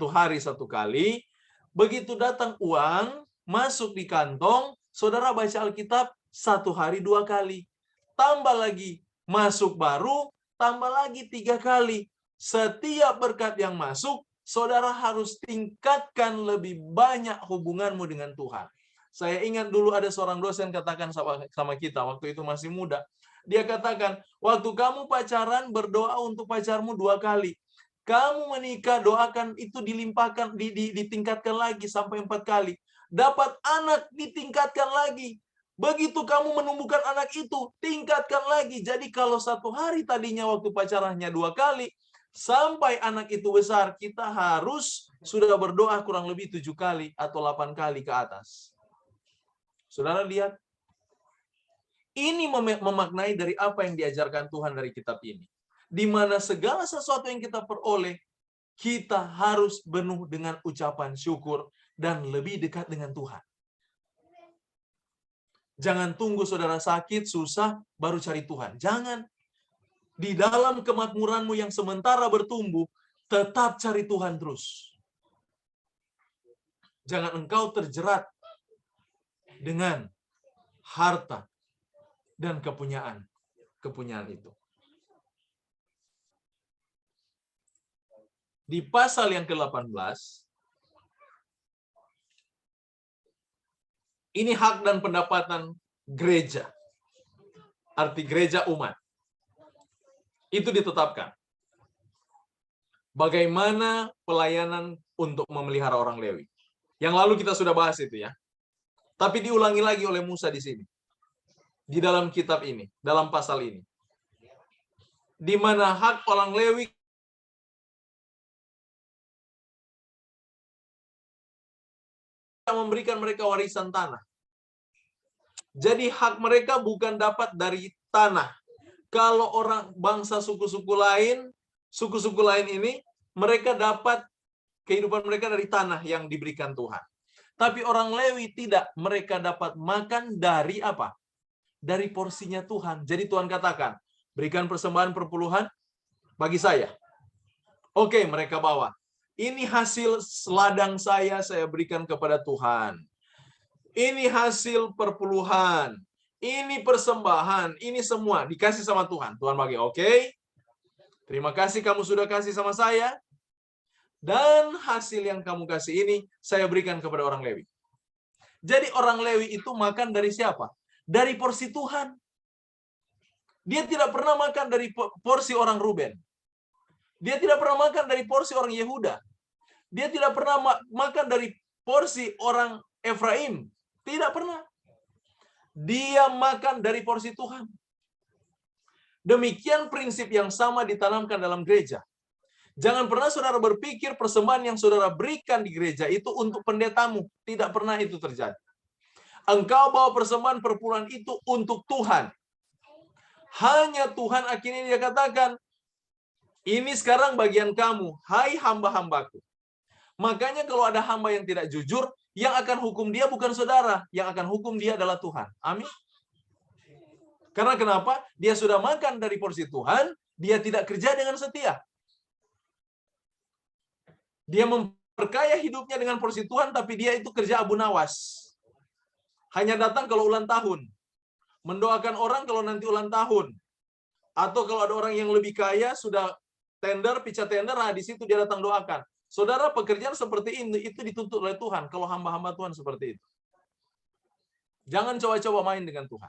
hari satu kali, begitu datang uang, masuk di kantong, saudara baca Alkitab 1 hari 2 kali. Tambah lagi, masuk baru, tambah lagi 3 kali. Setiap berkat yang masuk, saudara harus tingkatkan lebih banyak hubunganmu dengan Tuhan. Saya ingat dulu ada seorang dosen katakan sama kita, waktu itu masih muda. Dia katakan, waktu kamu pacaran, berdoa untuk pacarmu 2 kali. Kamu menikah, doakan itu dilimpahkan, ditingkatkan lagi sampai 4 kali. Dapat anak, ditingkatkan lagi. Begitu kamu menumbuhkan anak itu, tingkatkan lagi. Jadi kalau 1 hari tadinya waktu pacarannya 2 kali, sampai anak itu besar, kita harus sudah berdoa kurang lebih 7 kali atau 8 kali ke atas. Saudara lihat, ini memaknai dari apa yang diajarkan Tuhan dari kitab ini. Di mana segala sesuatu yang kita peroleh, kita harus penuh dengan ucapan syukur dan lebih dekat dengan Tuhan. Jangan tunggu saudara sakit, susah, baru cari Tuhan. Jangan. Di dalam kemakmuranmu yang sementara bertumbuh, tetap cari Tuhan terus. Jangan engkau terjerat dengan harta dan kepunyaan itu. Di pasal yang ke-18, ini hak dan pendapatan gereja. Arti gereja umat. Itu ditetapkan. Bagaimana pelayanan untuk memelihara orang Lewi. Yang lalu kita sudah bahas itu ya. Tapi diulangi lagi oleh Musa di sini. Di dalam kitab ini, dalam pasal ini. Di mana hak orang Lewi memberikan mereka warisan tanah. Jadi hak mereka bukan dapat dari tanah. Kalau orang bangsa suku-suku lain ini, mereka dapat kehidupan mereka dari tanah yang diberikan Tuhan. Tapi orang Lewi tidak, mereka dapat makan dari apa? Dari porsinya Tuhan. Jadi Tuhan katakan, berikan persembahan perpuluhan bagi saya. Oke, mereka bawa. Ini hasil ladang saya berikan kepada Tuhan. Ini hasil perpuluhan. Ini persembahan. Ini semua dikasih sama Tuhan. Tuhan bagi, oke. Terima kasih kamu sudah kasih sama saya. Dan hasil yang kamu kasih ini, saya berikan kepada orang Lewi. Jadi orang Lewi itu makan dari siapa? Dari porsi Tuhan. Dia tidak pernah makan dari porsi orang Ruben. Dia tidak pernah makan dari porsi orang Yehuda. Dia tidak pernah makan dari porsi orang Efraim. Tidak pernah. Dia makan dari porsi Tuhan. Demikian prinsip yang sama ditanamkan dalam gereja. Jangan pernah saudara berpikir persembahan yang saudara berikan di gereja itu untuk pendetamu. Tidak pernah itu terjadi. Engkau bawa persembahan perpuluhan itu untuk Tuhan. Hanya Tuhan akhirnya dia katakan, ini sekarang bagian kamu, hai hamba-hambaku. Makanya kalau ada hamba yang tidak jujur, yang akan hukum dia bukan saudara, yang akan hukum dia adalah Tuhan. Amin. Karena kenapa? Dia sudah makan dari porsi Tuhan, dia tidak kerja dengan setia. Dia memperkaya hidupnya dengan porsi Tuhan, tapi dia itu kerja abu nawas. Hanya datang kalau ulang tahun. Mendoakan orang kalau nanti ulang tahun. Atau kalau ada orang yang lebih kaya, sudah tender, pica tender, nah di situ dia datang doakan. Saudara, pekerjaan seperti ini itu dituntut oleh Tuhan kalau hamba-hamba Tuhan seperti itu. Jangan coba-coba main dengan Tuhan.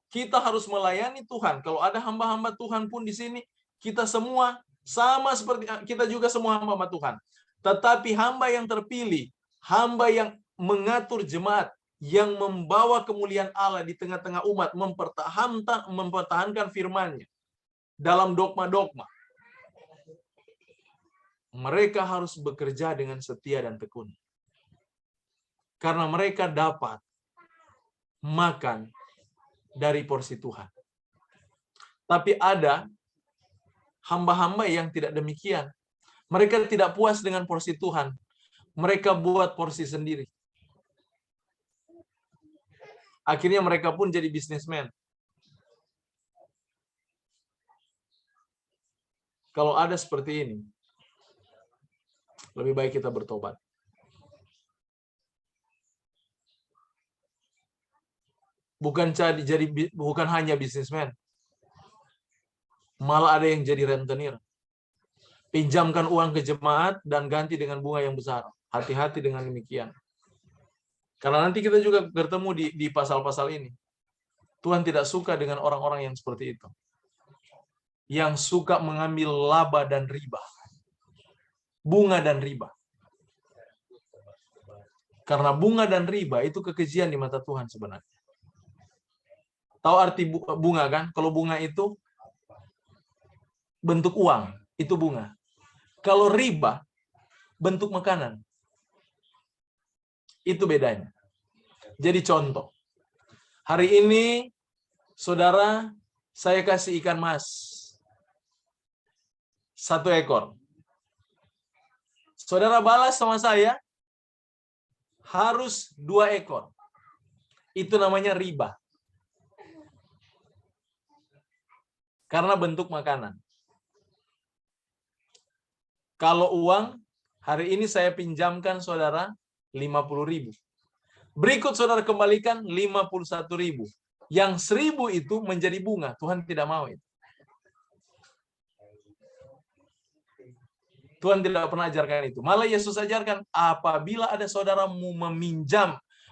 Kita harus melayani Tuhan. Kalau ada hamba-hamba Tuhan pun di sini, kita semua sama seperti kita juga semua hamba-hamba Tuhan. Tetapi hamba yang terpilih, hamba yang mengatur jemaat, yang membawa kemuliaan Allah di tengah-tengah umat, mempertahankan firman-Nya dalam dogma-dogma. Mereka harus bekerja dengan setia dan tekun. Karena mereka dapat makan dari porsi Tuhan. Tapi ada hamba-hamba yang tidak demikian. Mereka tidak puas dengan porsi Tuhan. Mereka buat porsi sendiri. Akhirnya mereka pun jadi bisnismen. Kalau ada seperti ini, lebih baik kita bertobat. Bukan hanya bisnismen. Malah ada yang jadi rentenir. Pinjamkan uang ke jemaat dan ganti dengan bunga yang besar. Hati-hati dengan demikian. Karena nanti kita juga bertemu di pasal-pasal ini. Tuhan tidak suka dengan orang-orang yang seperti itu. Yang suka mengambil laba dan riba. Bunga dan riba. Karena bunga dan riba itu kekejian di mata Tuhan sebenarnya. Tahu arti bunga kan? Kalau bunga itu bentuk uang, itu bunga. Kalau riba, bentuk makanan. Itu bedanya. Jadi contoh. Hari ini, saudara, saya kasih ikan mas. 1 ekor. Saudara balas sama saya, harus 2 ekor. Itu namanya riba. Karena bentuk makanan. Kalau uang, hari ini saya pinjamkan saudara 50.000. Berikut saudara kembalikan 51.000. Yang 1.000 itu menjadi bunga. Tuhan tidak mau itu. Tuhan tidak pernah ajarkan itu. Malah Yesus ajarkan, apabila ada saudaramu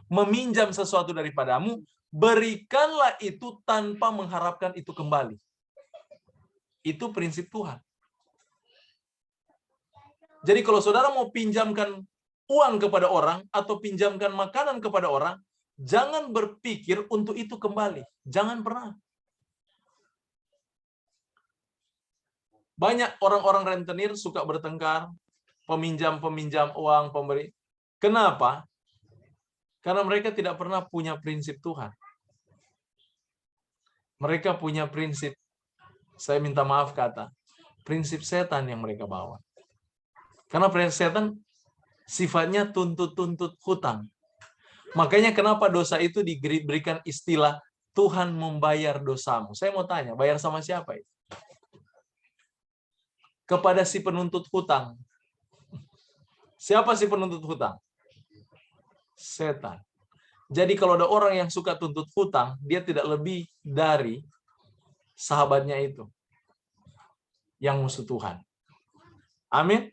meminjam sesuatu daripadamu, berikanlah itu tanpa mengharapkan itu kembali. Itu prinsip Tuhan. Jadi kalau saudara mau pinjamkan uang kepada orang atau pinjamkan makanan kepada orang, jangan berpikir untuk itu kembali. Jangan pernah. Banyak orang-orang rentenir suka bertengkar, peminjam uang, pemberi. Kenapa? Karena mereka tidak pernah punya prinsip Tuhan. Mereka punya prinsip, saya minta maaf kata, prinsip setan yang mereka bawa. Karena prinsip setan sifatnya tuntut-tuntut hutang. Makanya kenapa dosa itu diberikan istilah Tuhan membayar dosamu. Saya mau tanya, bayar sama siapa itu? Kepada si penuntut hutang. Siapa si penuntut hutang? Setan. Jadi kalau ada orang yang suka tuntut hutang, dia tidak lebih dari sahabatnya itu. Yang musuh Tuhan. Amin.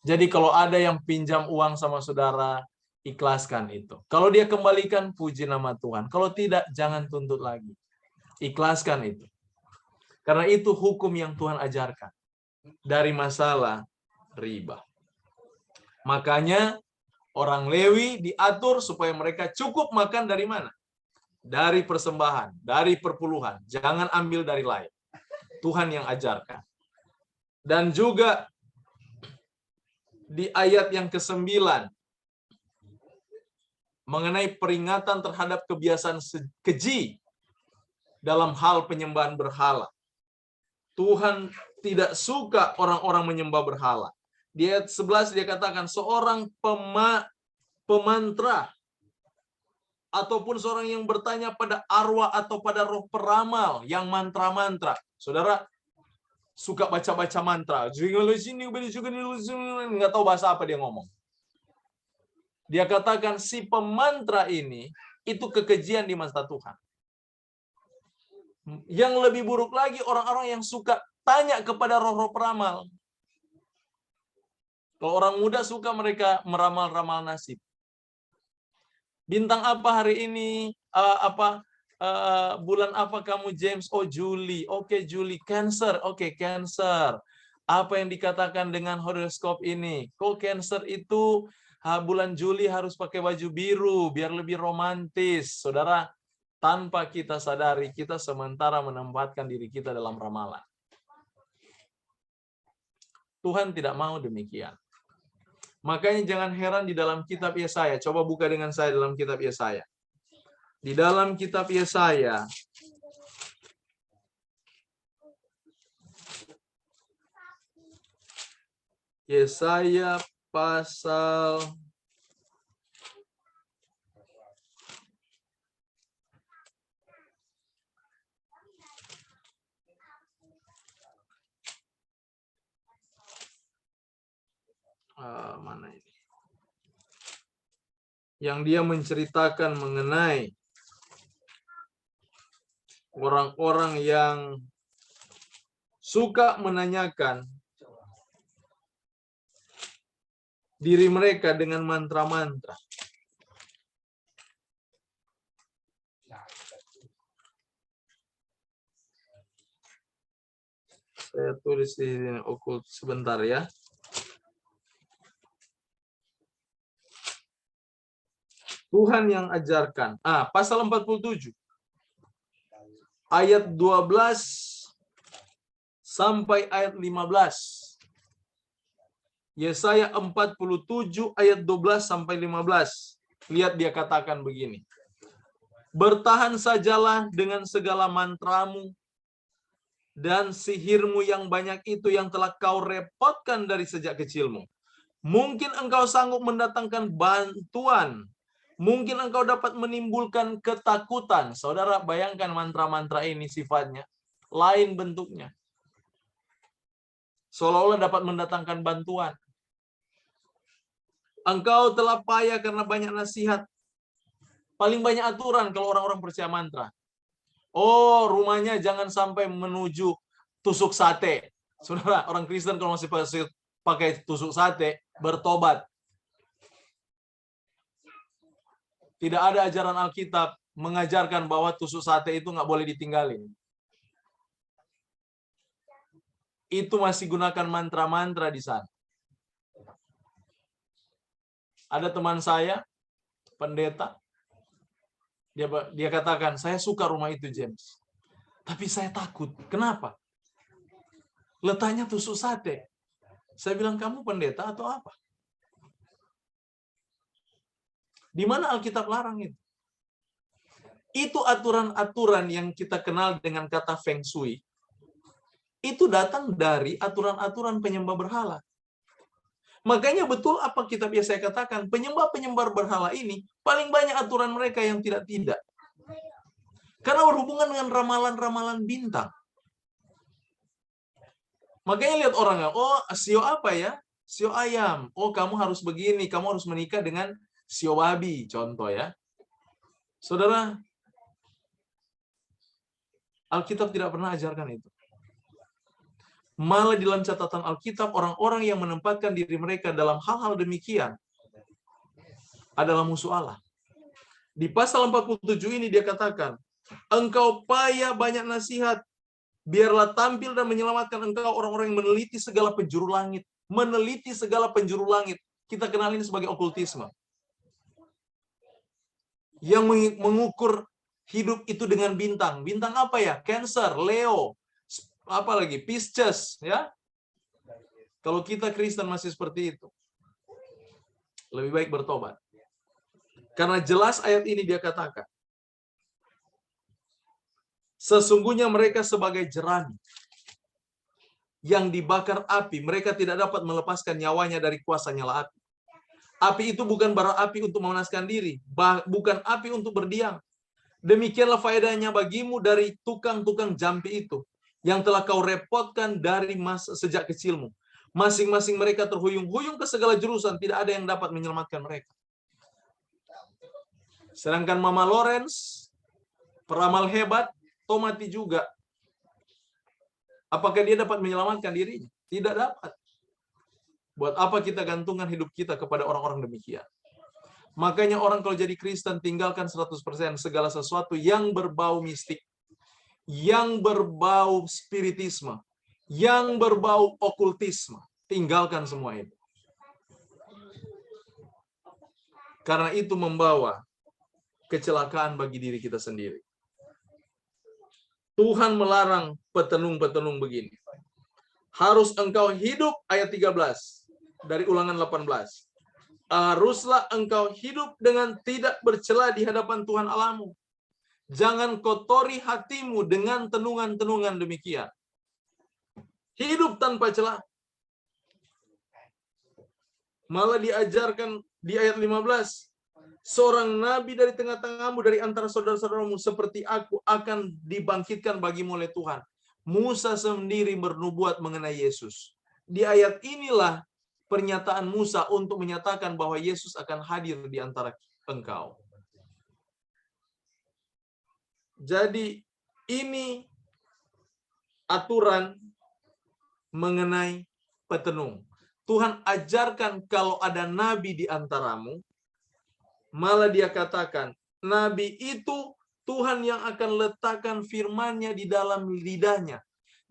Jadi kalau ada yang pinjam uang sama saudara, ikhlaskan itu. Kalau dia kembalikan, puji nama Tuhan. Kalau tidak, jangan tuntut lagi. Ikhlaskan itu. Karena itu hukum yang Tuhan ajarkan. Dari masalah riba. Makanya orang Lewi diatur supaya mereka cukup makan dari mana? Dari persembahan, dari perpuluhan. Jangan ambil dari lain. Tuhan yang ajarkan. Dan juga di ayat yang ke-9 mengenai peringatan terhadap kebiasaan keji dalam hal penyembahan berhala. Tuhan tidak suka orang-orang menyembah berhala. Di ayat 11 dia katakan seorang pemantra ataupun seorang yang bertanya pada arwah atau pada roh peramal yang mantra-mantra. Saudara suka baca-baca mantra. Nggak tahu bahasa apa dia ngomong. Dia katakan si pemantra ini itu kekejian di mata Tuhan. Yang lebih buruk lagi orang-orang yang suka tanya kepada roh-roh peramal. Kalau orang muda suka mereka meramal-ramal nasib. Bintang apa hari ini? Bulan apa kamu James? Oh Juli. Oke Juli. Cancer. Oke Cancer. Apa yang dikatakan dengan horoskop ini? Kok Cancer itu bulan Juli harus pakai baju biru biar lebih romantis. Saudara, tanpa kita sadari kita sementara menempatkan diri kita dalam ramalan. Tuhan tidak mau demikian. Makanya jangan heran di dalam kitab Yesaya. Coba buka dengan saya dalam kitab Yesaya. Di dalam kitab Yesaya. Yesaya pasal mana ini? Yang dia menceritakan mengenai orang-orang yang suka menanyakan diri mereka dengan mantra-mantra. Saya tulis di sini okult sebentar ya. Tuhan yang ajarkan. Pasal 47. Ayat 12 sampai ayat 15. Yesaya 47 ayat 12 sampai 15. Lihat dia katakan begini. Bertahan sajalah dengan segala mantramu dan sihirmu yang banyak itu yang telah kau repotkan dari sejak kecilmu. Mungkin engkau sanggup mendatangkan bantuan. Mungkin engkau dapat menimbulkan ketakutan. Saudara, bayangkan mantra-mantra ini sifatnya. Lain bentuknya. Seolah-olah dapat mendatangkan bantuan. Engkau telah payah karena banyak nasihat. Paling banyak aturan kalau orang-orang percaya mantra. Oh, rumahnya jangan sampai menuju tusuk sate. Saudara, orang Kristen kalau masih pakai tusuk sate, bertobat. Tidak ada ajaran Alkitab mengajarkan bahwa tusuk sate itu nggak boleh ditinggalin. Itu masih gunakan mantra-mantra di sana. Ada teman saya, pendeta, dia katakan, saya suka rumah itu James. Tapi saya takut. Kenapa? Letaknya tusuk sate. Saya bilang, kamu pendeta atau apa? Di mana Alkitab larang itu? Itu aturan-aturan yang kita kenal dengan kata Feng Shui. Itu datang dari aturan-aturan penyembah berhala. Makanya betul apa kita biasa katakan, penyembah-penyembah berhala ini paling banyak aturan mereka yang tidak-tidak. Karena berhubungan dengan ramalan-ramalan bintang. Makanya lihat orang, oh sio apa ya? Sio ayam. Oh kamu harus begini, kamu harus menikah dengan sio babi, contoh ya. Saudara, Alkitab tidak pernah ajarkan itu. Malah di dalam catatan Alkitab, orang-orang yang menempatkan diri mereka dalam hal-hal demikian adalah musuh Allah. Di pasal 47 ini dia katakan, engkau payah banyak nasihat, biarlah tampil dan menyelamatkan engkau orang-orang yang meneliti segala penjuru langit. Meneliti segala penjuru langit. Kita kenal ini sebagai okultisme. Yang mengukur hidup itu dengan bintang. Bintang apa ya? Cancer, Leo, apa lagi? Pisces, ya. Kalau kita Kristen masih seperti itu, lebih baik bertobat. Karena jelas ayat ini dia katakan, sesungguhnya mereka sebagai jerami yang dibakar api, mereka tidak dapat melepaskan nyawanya dari kuasa nyala api. Api itu bukan bara api untuk memanaskan diri, bukan api untuk berdiam. Demikianlah faedahnya bagimu dari tukang-tukang jampi itu, yang telah kau repotkan dari sejak kecilmu. Masing-masing mereka terhuyung-huyung ke segala jurusan, tidak ada yang dapat menyelamatkan mereka. Sedangkan Mama Lawrence, peramal hebat, tomati juga. Apakah dia dapat menyelamatkan dirinya? Tidak dapat. Buat apa kita gantungkan hidup kita kepada orang-orang demikian? Makanya orang kalau jadi Kristen tinggalkan 100% segala sesuatu yang berbau mistik, yang berbau spiritisme, yang berbau okultisme. Tinggalkan semua itu. Karena itu membawa kecelakaan bagi diri kita sendiri. Tuhan melarang petenung-petenung begini. Harus engkau hidup, ayat 13 dari Ulangan 18. Haruslah engkau hidup dengan tidak bercela di hadapan Tuhan Allahmu. Jangan kotori hatimu dengan tenungan-tenungan demikian. Hidup tanpa celah. Malah diajarkan di ayat 15. Seorang nabi dari tengah-tengahmu, dari antara saudara-saudaramu, seperti aku akan dibangkitkan bagimu oleh Tuhan. Musa sendiri bernubuat mengenai Yesus. Di ayat inilah pernyataan Musa untuk menyatakan bahwa Yesus akan hadir di antara engkau. Jadi ini aturan mengenai petenung. Tuhan ajarkan kalau ada nabi di antaramu, malah dia katakan, nabi itu Tuhan yang akan letakkan firman-Nya di dalam lidahnya.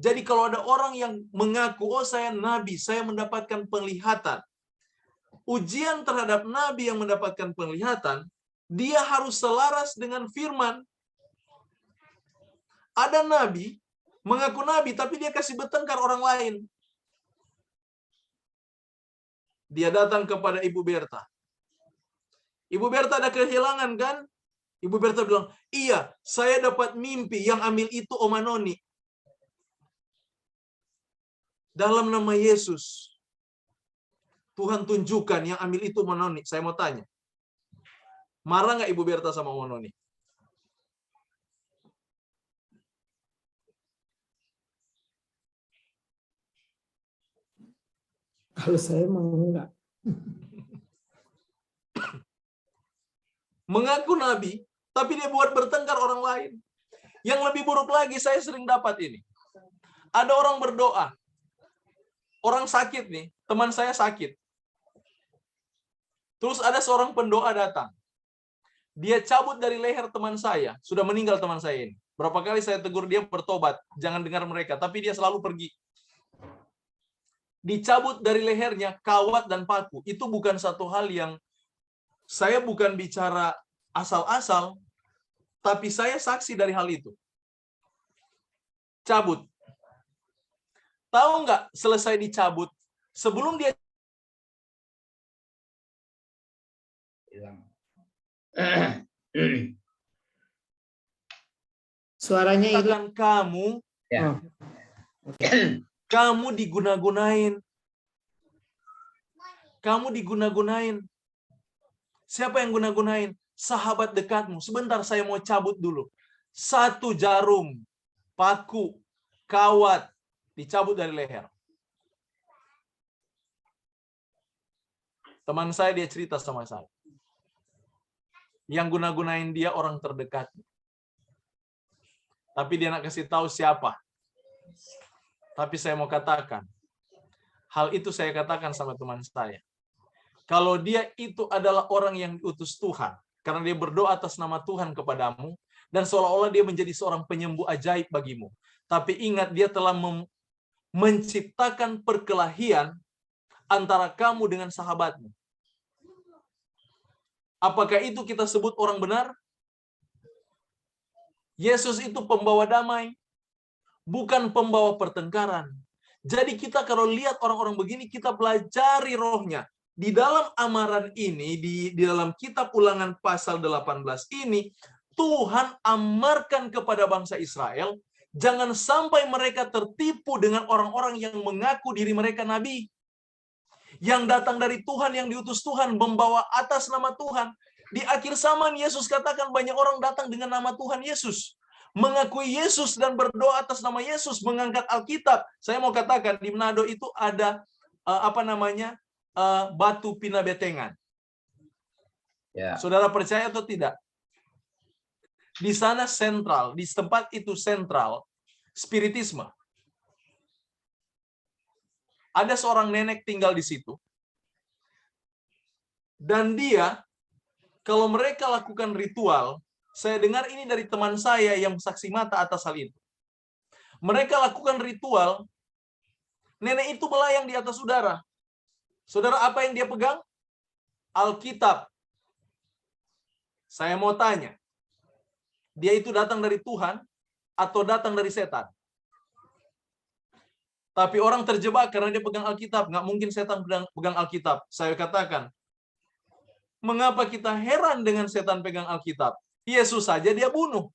Jadi kalau ada orang yang mengaku, oh saya nabi, saya mendapatkan penglihatan. Ujian terhadap nabi yang mendapatkan penglihatan, dia harus selaras dengan firman. Ada nabi, mengaku nabi, tapi dia kasih bertengkar orang lain. Dia datang kepada Ibu Berta. Ibu Berta ada kehilangan kan? Ibu Berta bilang, iya, saya dapat mimpi yang ambil itu Om Anoni. Dalam nama Yesus, Tuhan tunjukkan yang ambil itu Om Anoni. Saya mau tanya, marah nggak Ibu Berta sama Om Anoni? Kalau saya mau enggak. Mengaku nabi, tapi dia buat bertengkar orang lain. Yang lebih buruk lagi, saya sering dapat ini. Ada orang berdoa. Orang sakit nih, teman saya sakit. Terus ada seorang pendoa datang. Dia cabut dari leher teman saya. Sudah meninggal teman saya ini. Berapa kali saya tegur dia bertobat. Jangan dengar mereka. Tapi dia selalu pergi. Dicabut dari lehernya kawat dan paku. Itu bukan satu hal yang saya bukan bicara asal-asal, tapi saya saksi dari hal itu. Cabut. Tahu nggak selesai dicabut, sebelum dia Suaranya hilang. Kamu, Ya. kamu diguna-gunain. Kamu diguna-gunain. Siapa yang guna-gunain? Sahabat dekatmu. Sebentar, saya mau cabut dulu. 1 jarum, paku, kawat, dicabut dari leher. Teman saya, dia cerita sama saya. Yang guna-gunain dia orang terdekat. Tapi dia nak kasih tahu siapa. Tapi saya mau katakan, hal itu saya katakan sama teman saya. Kalau dia itu adalah orang yang diutus Tuhan, karena dia berdoa atas nama Tuhan kepadamu, dan seolah-olah dia menjadi seorang penyembuh ajaib bagimu. Tapi ingat, dia telah menciptakan perkelahian antara kamu dengan sahabatmu. Apakah itu kita sebut orang benar? Yesus itu pembawa damai, bukan pembawa pertengkaran. Jadi kita kalau lihat orang-orang begini, kita pelajari rohnya. Di dalam amaran ini, di dalam kitab Ulangan pasal 18 ini, Tuhan amarkan kepada bangsa Israel, jangan sampai mereka tertipu dengan orang-orang yang mengaku diri mereka nabi. Yang datang dari Tuhan, yang diutus Tuhan, membawa atas nama Tuhan. Di akhir zaman, Yesus katakan banyak orang datang dengan nama Tuhan Yesus. Mengakui Yesus dan berdoa atas nama Yesus, mengangkat Alkitab. Saya mau katakan, di Manado itu ada, batu pinabetengan. Ya. Saudara percaya atau tidak? Di sana sentral, di tempat itu sentral, spiritisme. Ada seorang nenek tinggal di situ. Dan dia, kalau mereka lakukan ritual, saya dengar ini dari teman saya yang saksi mata atas hal itu. Mereka lakukan ritual, nenek itu melayang di atas udara. Saudara, apa yang dia pegang? Alkitab. Saya mau tanya, dia itu datang dari Tuhan atau datang dari setan? Tapi orang terjebak karena dia pegang Alkitab. Nggak mungkin setan pegang Alkitab. Saya katakan, mengapa kita heran dengan setan pegang Alkitab? Yesus saja dia bunuh.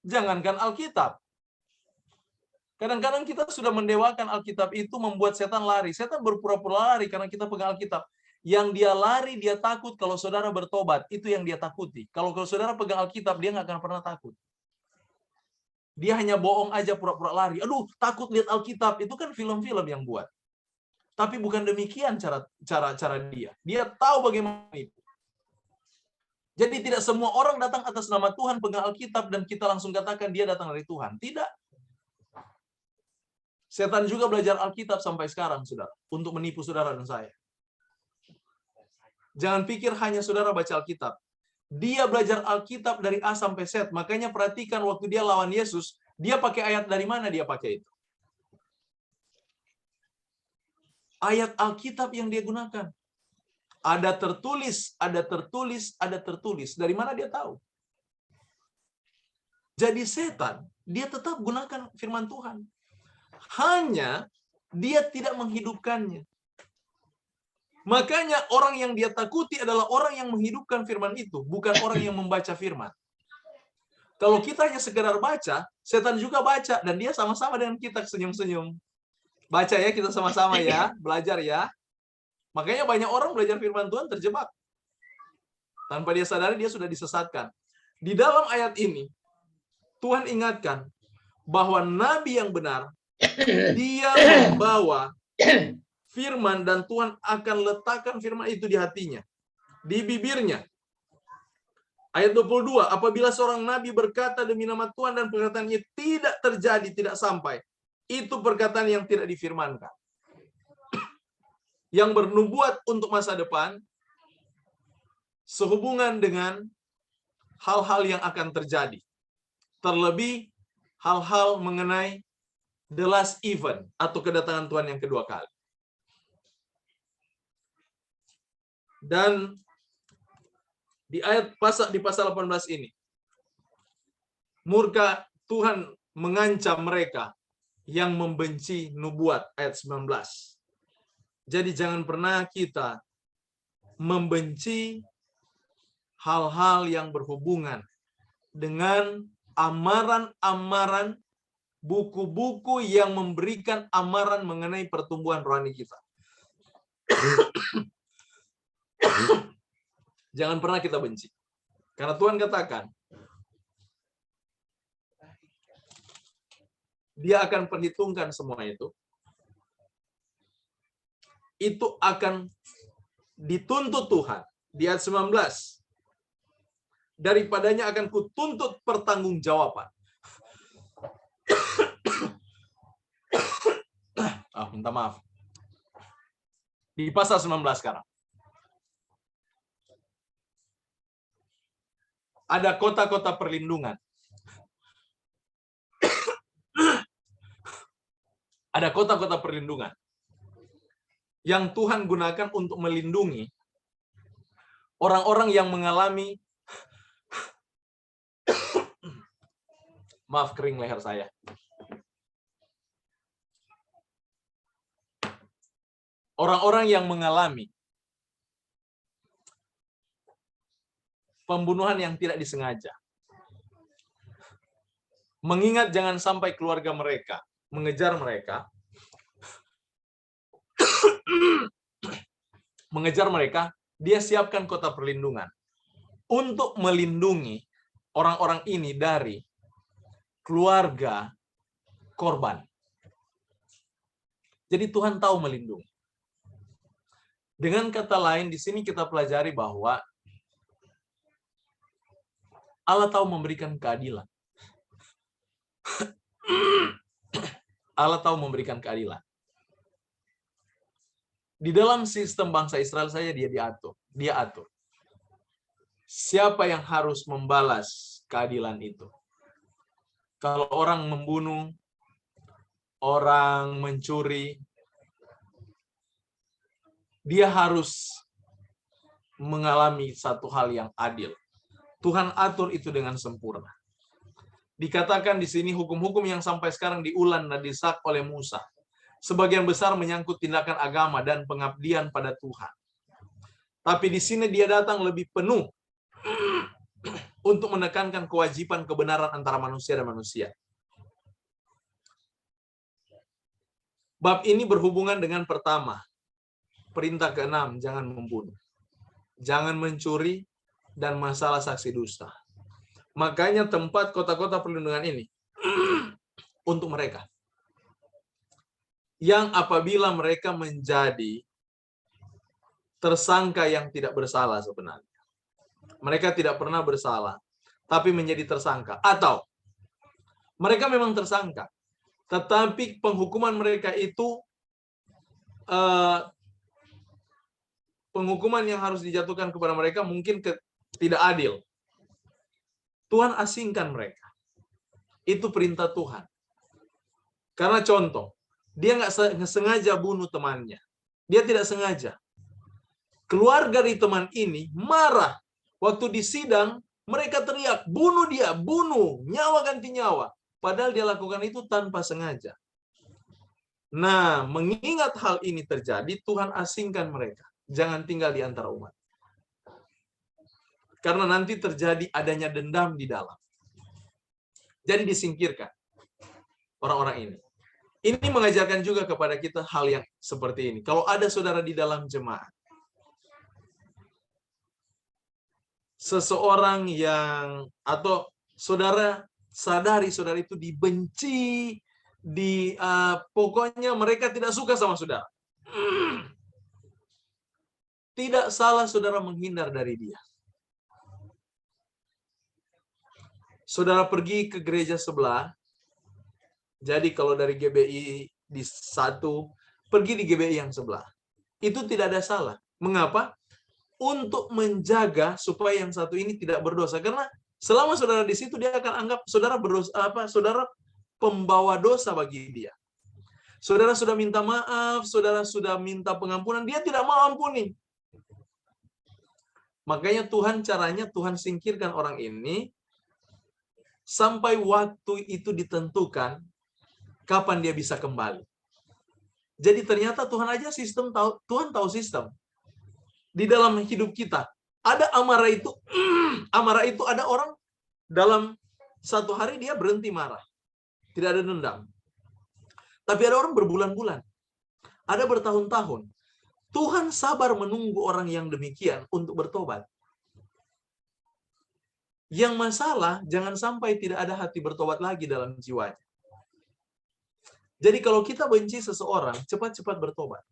Jangankan Alkitab. Kadang-kadang kita sudah mendewakan Alkitab itu membuat setan lari. Setan berpura-pura lari karena kita pegang Alkitab. Yang dia lari, dia takut kalau saudara bertobat. Itu yang dia takuti. Kalau saudara pegang Alkitab, dia nggak akan pernah takut. Dia hanya bohong aja, pura-pura lari. Aduh, takut lihat Alkitab. Itu kan film-film yang buat. Tapi bukan demikian cara dia. Dia tahu bagaimana itu. Jadi tidak semua orang datang atas nama Tuhan pegang Alkitab dan kita langsung katakan dia datang dari Tuhan. Tidak. Setan juga belajar Alkitab sampai sekarang, saudara. Untuk menipu saudara dan saya. Jangan pikir hanya saudara baca Alkitab. Dia belajar Alkitab dari A sampai Z. Makanya perhatikan waktu dia lawan Yesus, dia pakai ayat dari mana dia pakai itu? Ayat Alkitab yang dia gunakan. Ada tertulis, ada tertulis, ada tertulis. Dari mana dia tahu? Jadi setan, dia tetap gunakan firman Tuhan. Hanya dia tidak menghidupkannya. Makanya orang yang dia takuti adalah orang yang menghidupkan firman itu, bukan orang yang membaca firman. Kalau kita hanya sekedar baca, setan juga baca, dan dia sama-sama dengan kita senyum-senyum. Baca ya, kita sama-sama ya, belajar ya. Makanya banyak orang belajar firman Tuhan terjebak. Tanpa dia sadari, dia sudah disesatkan. Di dalam ayat ini, Tuhan ingatkan bahwa nabi yang benar, dia membawa firman dan Tuhan akan letakkan firman itu di hatinya, di bibirnya. Ayat 22, apabila seorang nabi berkata demi nama Tuhan dan perkataannya tidak terjadi, tidak sampai, itu perkataan yang tidak difirmankan. Yang bernubuat untuk masa depan, sehubungan dengan hal-hal yang akan terjadi. Terlebih hal-hal mengenai the last event atau kedatangan Tuhan yang kedua kali. Dan di pasal 18 ini, murka Tuhan mengancam mereka yang membenci nubuat, ayat 19. Jadi jangan pernah kita membenci hal-hal yang berhubungan dengan amaran-amaran, buku-buku yang memberikan amaran mengenai pertumbuhan rohani kita. Jangan pernah kita benci. Karena Tuhan katakan, Dia akan perhitungkan semua itu. Itu akan dituntut Tuhan. Di ayat 19. Daripadanya akan kutuntut pertanggungjawaban. Minta maaf. Di pasal 19 sekarang. Ada kota-kota perlindungan. Ada kota-kota perlindungan yang Tuhan gunakan untuk melindungi orang-orang yang mengalami maaf, kering leher saya. Orang-orang yang mengalami pembunuhan yang tidak disengaja. Mengingat jangan sampai keluarga mereka mengejar mereka, dia siapkan kota perlindungan untuk melindungi orang-orang ini dari keluarga korban. Jadi Tuhan tahu melindungi. Dengan kata lain, di sini kita pelajari bahwa Allah tahu memberikan keadilan. Allah tahu memberikan keadilan. Di dalam sistem bangsa Israel saja dia atur. Siapa yang harus membalas keadilan itu? Kalau orang membunuh, orang mencuri, dia harus mengalami satu hal yang adil. Tuhan atur itu dengan sempurna. Dikatakan di sini hukum-hukum yang sampai sekarang diulang dan disak oleh Musa. Sebagian besar menyangkut tindakan agama dan pengabdian pada Tuhan. Tapi di sini dia datang lebih penuh untuk menekankan kewajiban kebenaran antara manusia dan manusia. Bab ini berhubungan dengan pertama, perintah ke-6, jangan membunuh, jangan mencuri, dan masalah saksi dusta. Makanya tempat kota-kota perlindungan ini untuk mereka yang apabila mereka menjadi tersangka yang tidak bersalah sebenarnya. Mereka tidak pernah bersalah, tapi menjadi tersangka. Atau mereka memang tersangka, tetapi penghukuman mereka itu penghukuman yang harus dijatuhkan kepada mereka mungkin tidak adil. Tuhan asingkan mereka. Itu perintah Tuhan. Karena contoh, dia nggak sengaja bunuh temannya. Dia tidak sengaja. Keluarga dari teman ini marah. Waktu di sidang, mereka teriak, bunuh dia, bunuh, nyawa ganti nyawa. Padahal dia lakukan itu tanpa sengaja. Nah, mengingat hal ini terjadi, Tuhan asingkan mereka. Jangan tinggal di antara umat. Karena nanti terjadi adanya dendam di dalam. Jadi disingkirkan orang-orang ini. Ini mengajarkan juga kepada kita hal yang seperti ini. Kalau ada saudara di dalam jemaat, seseorang yang, atau saudara sadari saudara itu dibenci, pokoknya mereka tidak suka sama saudara. Tidak salah saudara menghindar dari dia. Saudara pergi ke gereja sebelah. Jadi kalau dari GBI di satu, pergi di GBI yang sebelah. Itu tidak ada salah. Mengapa? Untuk menjaga supaya yang satu ini tidak berdosa. Karena selama saudara di situ, dia akan anggap saudara berdosa, saudara pembawa dosa bagi dia. Saudara sudah minta maaf, saudara sudah minta pengampunan, dia tidak mau ampuni. Makanya caranya Tuhan singkirkan orang ini sampai waktu itu ditentukan kapan dia bisa kembali. Jadi ternyata Tuhan aja Tuhan tahu sistem. Di dalam hidup kita ada amarah itu Amarah itu ada orang dalam satu hari dia berhenti marah. Tidak ada dendam. Tapi ada orang berbulan-bulan. Ada bertahun-tahun. Tuhan sabar menunggu orang yang demikian untuk bertobat. Yang masalah, jangan sampai tidak ada hati bertobat lagi dalam jiwanya. Jadi kalau kita benci seseorang, cepat-cepat bertobat.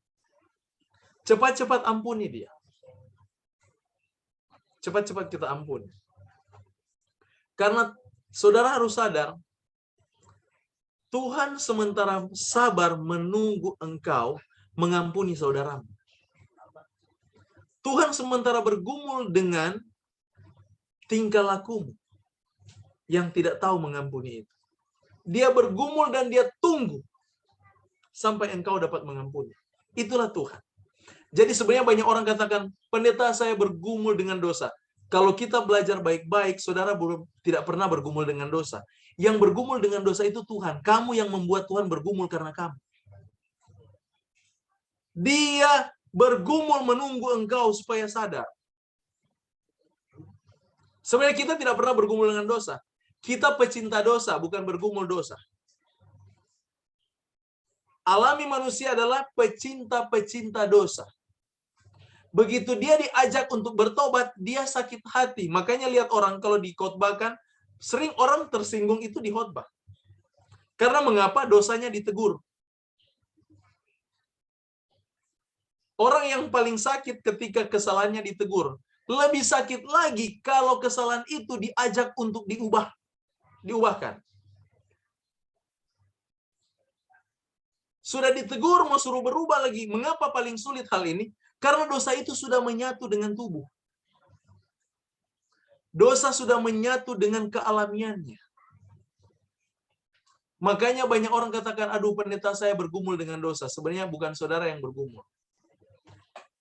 Cepat-cepat ampuni dia. Cepat-cepat kita ampuni. Karena saudara harus sadar, Tuhan sementara sabar menunggu engkau mengampuni saudaramu. Tuhan sementara bergumul dengan tingkah lakumu yang tidak tahu mengampuni itu. Dia bergumul dan dia tunggu sampai engkau dapat mengampuni. Itulah Tuhan. Jadi sebenarnya banyak orang katakan, pendeta saya bergumul dengan dosa. Kalau kita belajar baik-baik, saudara tidak pernah bergumul dengan dosa. Yang bergumul dengan dosa itu Tuhan. Kamu yang membuat Tuhan bergumul karena kamu. Dia bergumul menunggu engkau supaya sadar. Sebenarnya kita tidak pernah bergumul dengan dosa. Kita pecinta dosa, bukan bergumul dosa. Alami manusia adalah pecinta-pecinta dosa. Begitu dia diajak untuk bertobat, dia sakit hati. Makanya lihat orang kalau dikhotbahkan, sering orang tersinggung itu di khotbah. Karena mengapa dosanya ditegur? Orang yang paling sakit ketika kesalahannya ditegur. Lebih sakit lagi kalau kesalahan itu diajak untuk diubahkan. Sudah ditegur, mau suruh berubah lagi. Mengapa paling sulit hal ini? Karena dosa itu sudah menyatu dengan tubuh. Dosa sudah menyatu dengan kealamiannya. Makanya banyak orang katakan, aduh pendeta saya bergumul dengan dosa. Sebenarnya bukan saudara yang bergumul.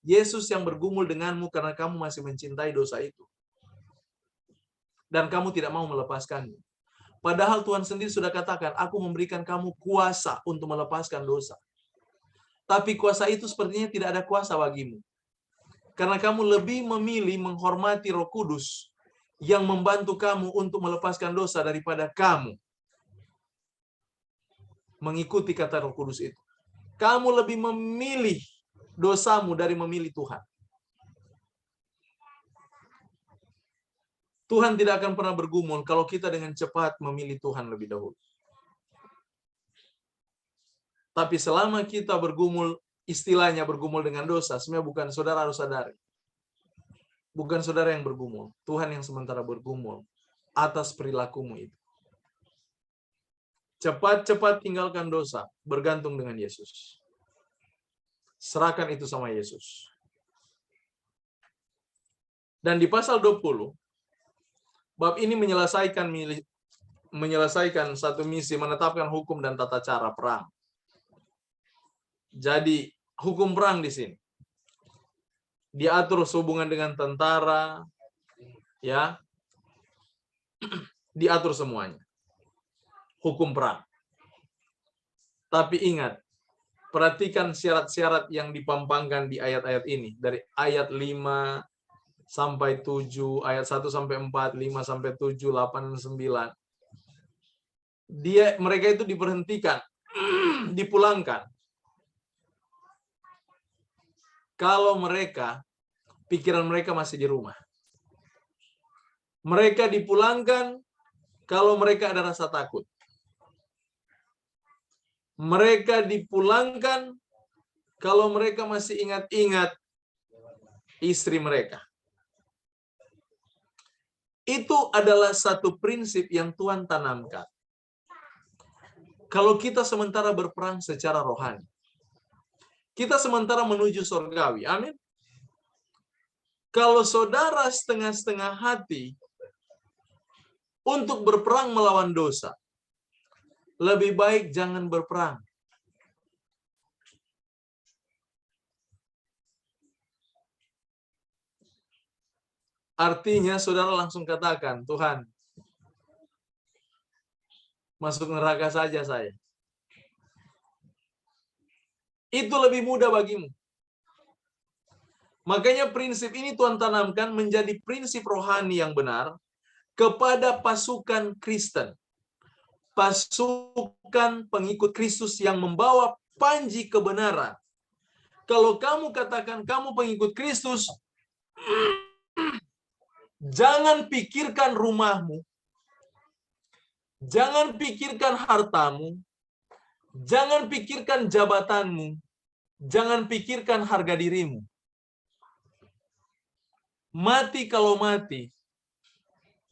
Yesus yang bergumul denganmu karena kamu masih mencintai dosa itu. Dan kamu tidak mau melepaskannya. Padahal Tuhan sendiri sudah katakan, aku memberikan kamu kuasa untuk melepaskan dosa. Tapi kuasa itu sepertinya tidak ada kuasa bagimu. Karena kamu lebih memilih menghormati Roh Kudus yang membantu kamu untuk melepaskan dosa daripada kamu mengikuti kata Roh Kudus itu. Kamu lebih memilih dosamu dari memilih Tuhan. Tuhan tidak akan pernah bergumul kalau kita dengan cepat memilih Tuhan lebih dahulu. Tapi selama kita bergumul, istilahnya bergumul dengan dosa, sebenarnya bukan saudara harus sadari. Bukan saudara yang bergumul, Tuhan yang sementara bergumul atas perilakumu itu. Cepat-cepat tinggalkan dosa, bergantung dengan Yesus. Serahkan itu sama Yesus. Dan di pasal 20, bab ini menyelesaikan satu misi, menetapkan hukum dan tata cara perang. Jadi, hukum perang di sini diatur sehubungan dengan tentara, ya, diatur semuanya. Hukum perang. Tapi ingat, perhatikan syarat-syarat yang dipampangkan di ayat-ayat ini. Dari ayat 5 sampai 7, ayat 1 sampai 4, 5 sampai 7, 8, 9. Mereka itu diberhentikan, dipulangkan. Kalau pikiran mereka masih di rumah. Mereka dipulangkan kalau mereka ada rasa takut. Mereka dipulangkan kalau mereka masih ingat-ingat istri mereka. Itu adalah satu prinsip yang Tuhan tanamkan. Kalau kita sementara berperang secara rohani, kita sementara menuju surgawi. Amin. Kalau saudara setengah-setengah hati untuk berperang melawan dosa, lebih baik jangan berperang. Artinya saudara langsung katakan, Tuhan, masuk neraka saja saya. Itu lebih mudah bagimu. Makanya prinsip ini Tuhan tanamkan menjadi prinsip rohani yang benar kepada pasukan Kristen. Pasukan pengikut Kristus yang membawa panji kebenaran. Kalau kamu katakan kamu pengikut Kristus, jangan pikirkan rumahmu, jangan pikirkan hartamu, jangan pikirkan jabatanmu, jangan pikirkan harga dirimu. Mati kalau mati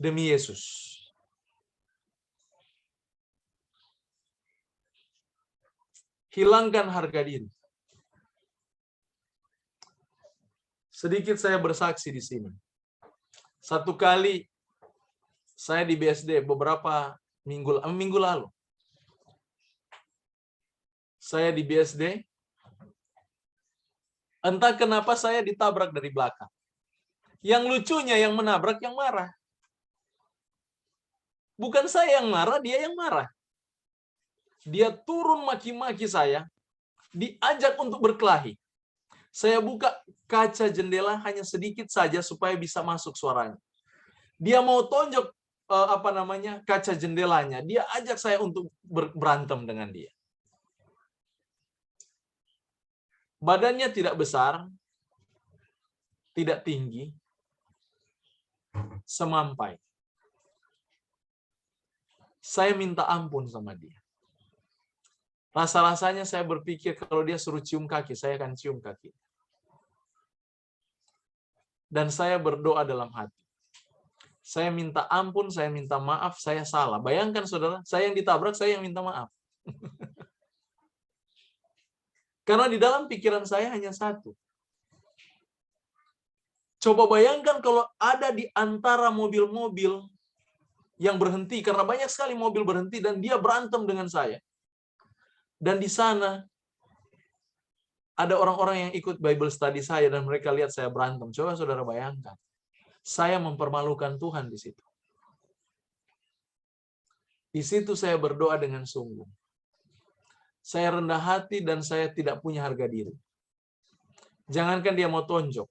demi Yesus. Hilangkan harga diri. Sedikit saya bersaksi di sini. Satu kali saya di BSD beberapa minggu lalu. Saya di BSD. Entah kenapa saya ditabrak dari belakang. Yang lucunya yang menabrak yang marah. Bukan saya yang marah, dia yang marah. Dia turun maki-maki saya, diajak untuk berkelahi. Saya buka kaca jendela hanya sedikit saja supaya bisa masuk suaranya. Dia mau tonjok kaca jendelanya. Dia ajak saya untuk berantem dengan dia. Badannya tidak besar, tidak tinggi, semampai. Saya minta ampun sama dia. Rasa-rasanya saya berpikir kalau dia suruh cium kaki, saya akan cium kaki. Dan saya berdoa dalam hati. Saya minta ampun, saya minta maaf, saya salah. Bayangkan saudara, saya yang ditabrak, saya yang minta maaf. Karena di dalam pikiran saya hanya satu. Coba bayangkan kalau ada di antara mobil-mobil yang berhenti, karena banyak sekali mobil berhenti dan dia berantem dengan saya. Dan di sana ada orang-orang yang ikut Bible study saya dan mereka lihat saya berantem. Coba saudara bayangkan. Saya mempermalukan Tuhan di situ. Di situ saya berdoa dengan sungguh. Saya rendah hati dan saya tidak punya harga diri. Jangankan dia mau tonjok.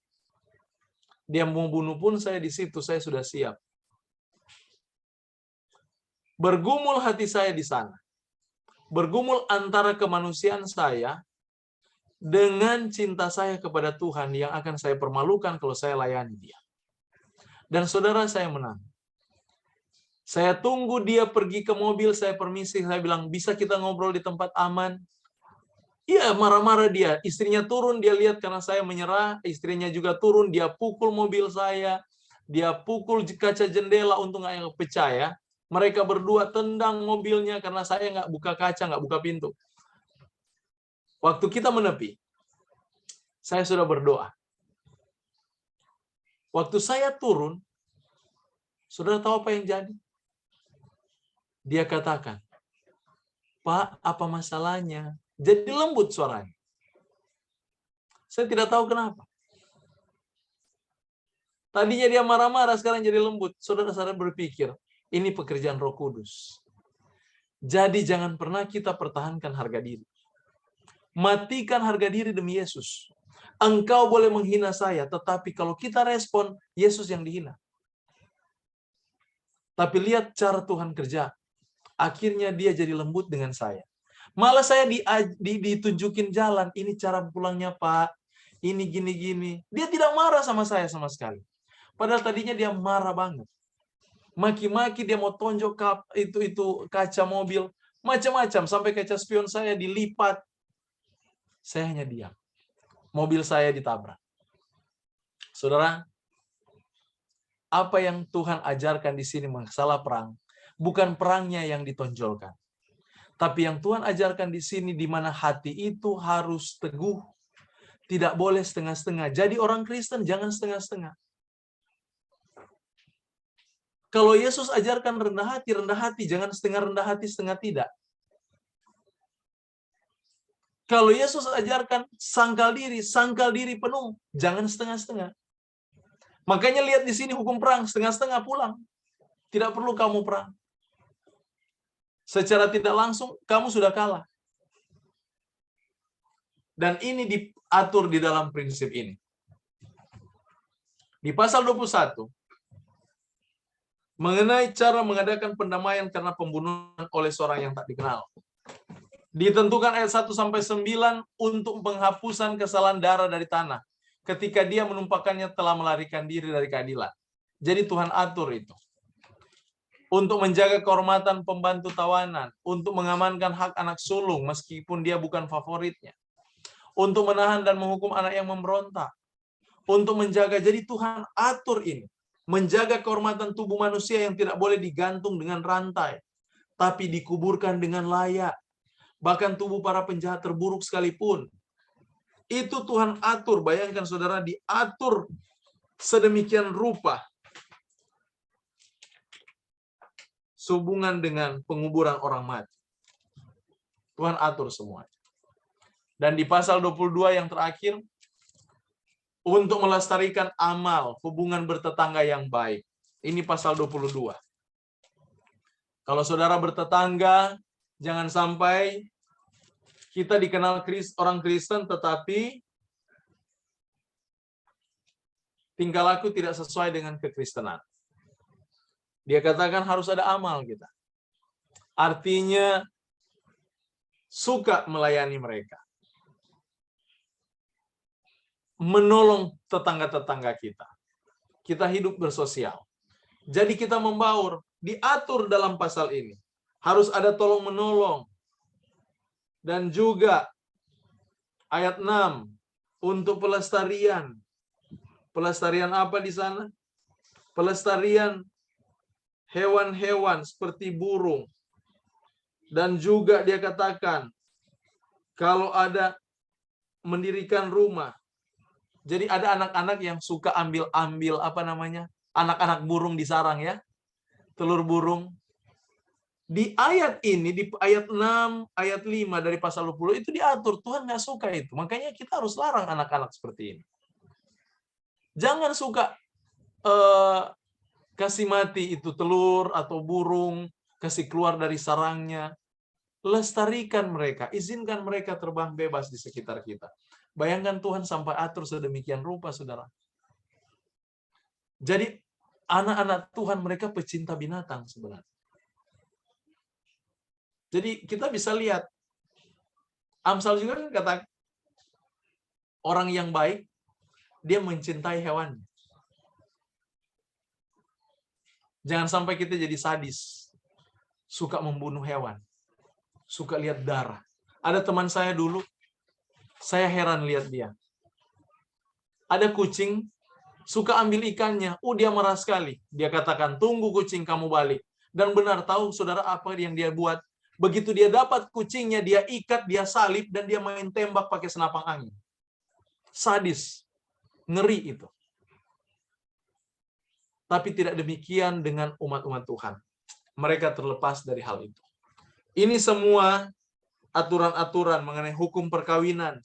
Dia mau bunuh pun saya di situ, saya sudah siap. Bergumul hati saya di sana. Bergumul antara kemanusiaan saya dengan cinta saya kepada Tuhan yang akan saya permalukan kalau saya layani dia. Dan saudara, saya menang. Saya tunggu dia pergi ke mobil, saya permisi, saya bilang, bisa kita ngobrol di tempat aman? Iya, marah-marah dia. Istrinya turun, dia lihat karena saya menyerah. Istrinya juga turun, dia pukul mobil saya. Dia pukul kaca jendela untuk nggak pecah ya. Mereka berdua tendang mobilnya karena saya nggak buka kaca, nggak buka pintu. Waktu kita menepi, saya sudah berdoa. Waktu saya turun, saudara tahu apa yang jadi? Dia katakan, Pak, apa masalahnya? Jadi lembut suaranya. Saya tidak tahu kenapa. Tadinya dia marah-marah, sekarang jadi lembut. Saudara-saudara berpikir, ini pekerjaan Roh Kudus. Jadi jangan pernah kita pertahankan harga diri. Matikan harga diri demi Yesus. Engkau boleh menghina saya, tetapi kalau kita respon, Yesus yang dihina. Tapi lihat cara Tuhan kerja. Akhirnya dia jadi lembut dengan saya. Malah saya ditunjukin jalan. Ini cara pulangnya, Pak. Ini gini-gini. Dia tidak marah sama saya sama sekali. Padahal tadinya dia marah banget. Maki-maki, dia mau tonjok itu kaca mobil. Macam-macam. Sampai kaca spion saya dilipat. Saya hanya diam. Mobil saya ditabrak. Saudara, apa yang Tuhan ajarkan di sini masalah perang, bukan perangnya yang ditonjolkan. Tapi yang Tuhan ajarkan di sini di mana hati itu harus teguh. Tidak boleh setengah-setengah. Jadi orang Kristen jangan setengah-setengah. Kalau Yesus ajarkan rendah hati, jangan setengah rendah hati, setengah tidak. Kalau Yesus ajarkan sangkal diri penuh, jangan setengah-setengah. Makanya lihat di sini hukum perang, setengah-setengah pulang. Tidak perlu kamu perang. Secara tidak langsung, kamu sudah kalah. Dan ini diatur di dalam prinsip ini. Di pasal 21, mengenai cara mengadakan pendamaian karena pembunuhan oleh seorang yang tak dikenal. Ditentukan ayat 1-9 untuk penghapusan kesalahan darah dari tanah ketika dia menumpahkannya telah melarikan diri dari keadilan. Jadi Tuhan atur itu. Untuk menjaga kehormatan pembantu tawanan, untuk mengamankan hak anak sulung meskipun dia bukan favoritnya, untuk menahan dan menghukum anak yang memberontak, untuk menjaga, jadi Tuhan atur ini, menjaga kehormatan tubuh manusia yang tidak boleh digantung dengan rantai, tapi dikuburkan dengan layak, bahkan tubuh para penjahat terburuk sekalipun. Itu Tuhan atur, bayangkan saudara, diatur sedemikian rupa sehubungan dengan penguburan orang mati. Tuhan atur semua. Dan di pasal 22 yang terakhir, untuk melestarikan amal hubungan bertetangga yang baik. Ini pasal 22. Kalau saudara bertetangga, jangan sampai kita dikenal orang Kristen tetapi tingkah laku tidak sesuai dengan kekristenan. Dia katakan harus ada amal kita. Artinya suka melayani mereka. Menolong tetangga-tetangga kita. Kita hidup bersosial. Jadi kita membaur, diatur dalam pasal ini. Harus ada tolong-menolong. Dan juga ayat 6 untuk pelestarian. Pelestarian apa di sana? Pelestarian hewan-hewan seperti burung. Dan juga dia katakan, kalau ada mendirikan rumah, jadi ada anak-anak yang suka ambil apa namanya, anak-anak burung di sarang ya, telur burung. Di ayat ini, di ayat 6, ayat 5 dari pasal 20 itu diatur, Tuhan nggak suka itu. Makanya kita harus larang anak-anak seperti ini. Jangan suka kasih mati itu telur atau burung, kasih keluar dari sarangnya. Lestarikan mereka, izinkan mereka terbang bebas di sekitar kita. Bayangkan Tuhan sampai atur sedemikian rupa, saudara. Jadi anak-anak Tuhan mereka pecinta binatang sebenarnya. Jadi kita bisa lihat, Amsal juga kan kata, orang yang baik, dia mencintai hewan. Jangan sampai kita jadi sadis, suka membunuh hewan, suka lihat darah. Ada teman saya dulu, saya heran lihat dia. Ada kucing, suka ambil ikannya. Dia marah sekali. Dia katakan, tunggu kucing kamu balik. Dan benar tahu saudara apa yang dia buat. Begitu dia dapat kucingnya, dia ikat, dia salib, dan dia main tembak pakai senapang angin. Sadis. Ngeri itu. Tapi tidak demikian dengan umat-umat Tuhan. Mereka terlepas dari hal itu. Ini semua aturan-aturan mengenai hukum perkawinan.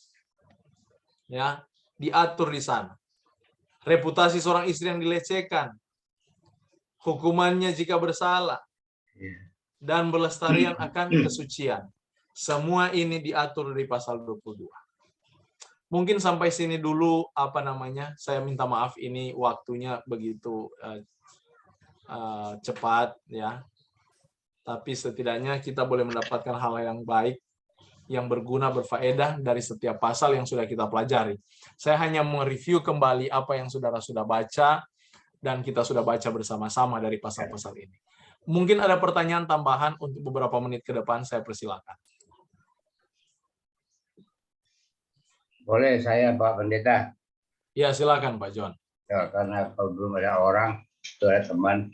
Ya, diatur di sana. Reputasi seorang istri yang dilecehkan. Hukumannya jika bersalah. Dan pelestarian akan kesucian. Semua ini diatur di pasal 22. Mungkin sampai sini dulu saya minta maaf ini waktunya begitu cepat ya. Tapi setidaknya kita boleh mendapatkan hal yang baik, yang berguna, berfaedah dari setiap pasal yang sudah kita pelajari. Saya hanya mereview kembali apa yang saudara sudah baca dan kita sudah baca bersama-sama dari pasal-pasal ini. Mungkin ada pertanyaan tambahan untuk beberapa menit ke depan, saya persilakan. Boleh saya, Pak Pendeta? Ya, silakan Pak John. Ya, karena kalau belum ada orang, itu ada teman.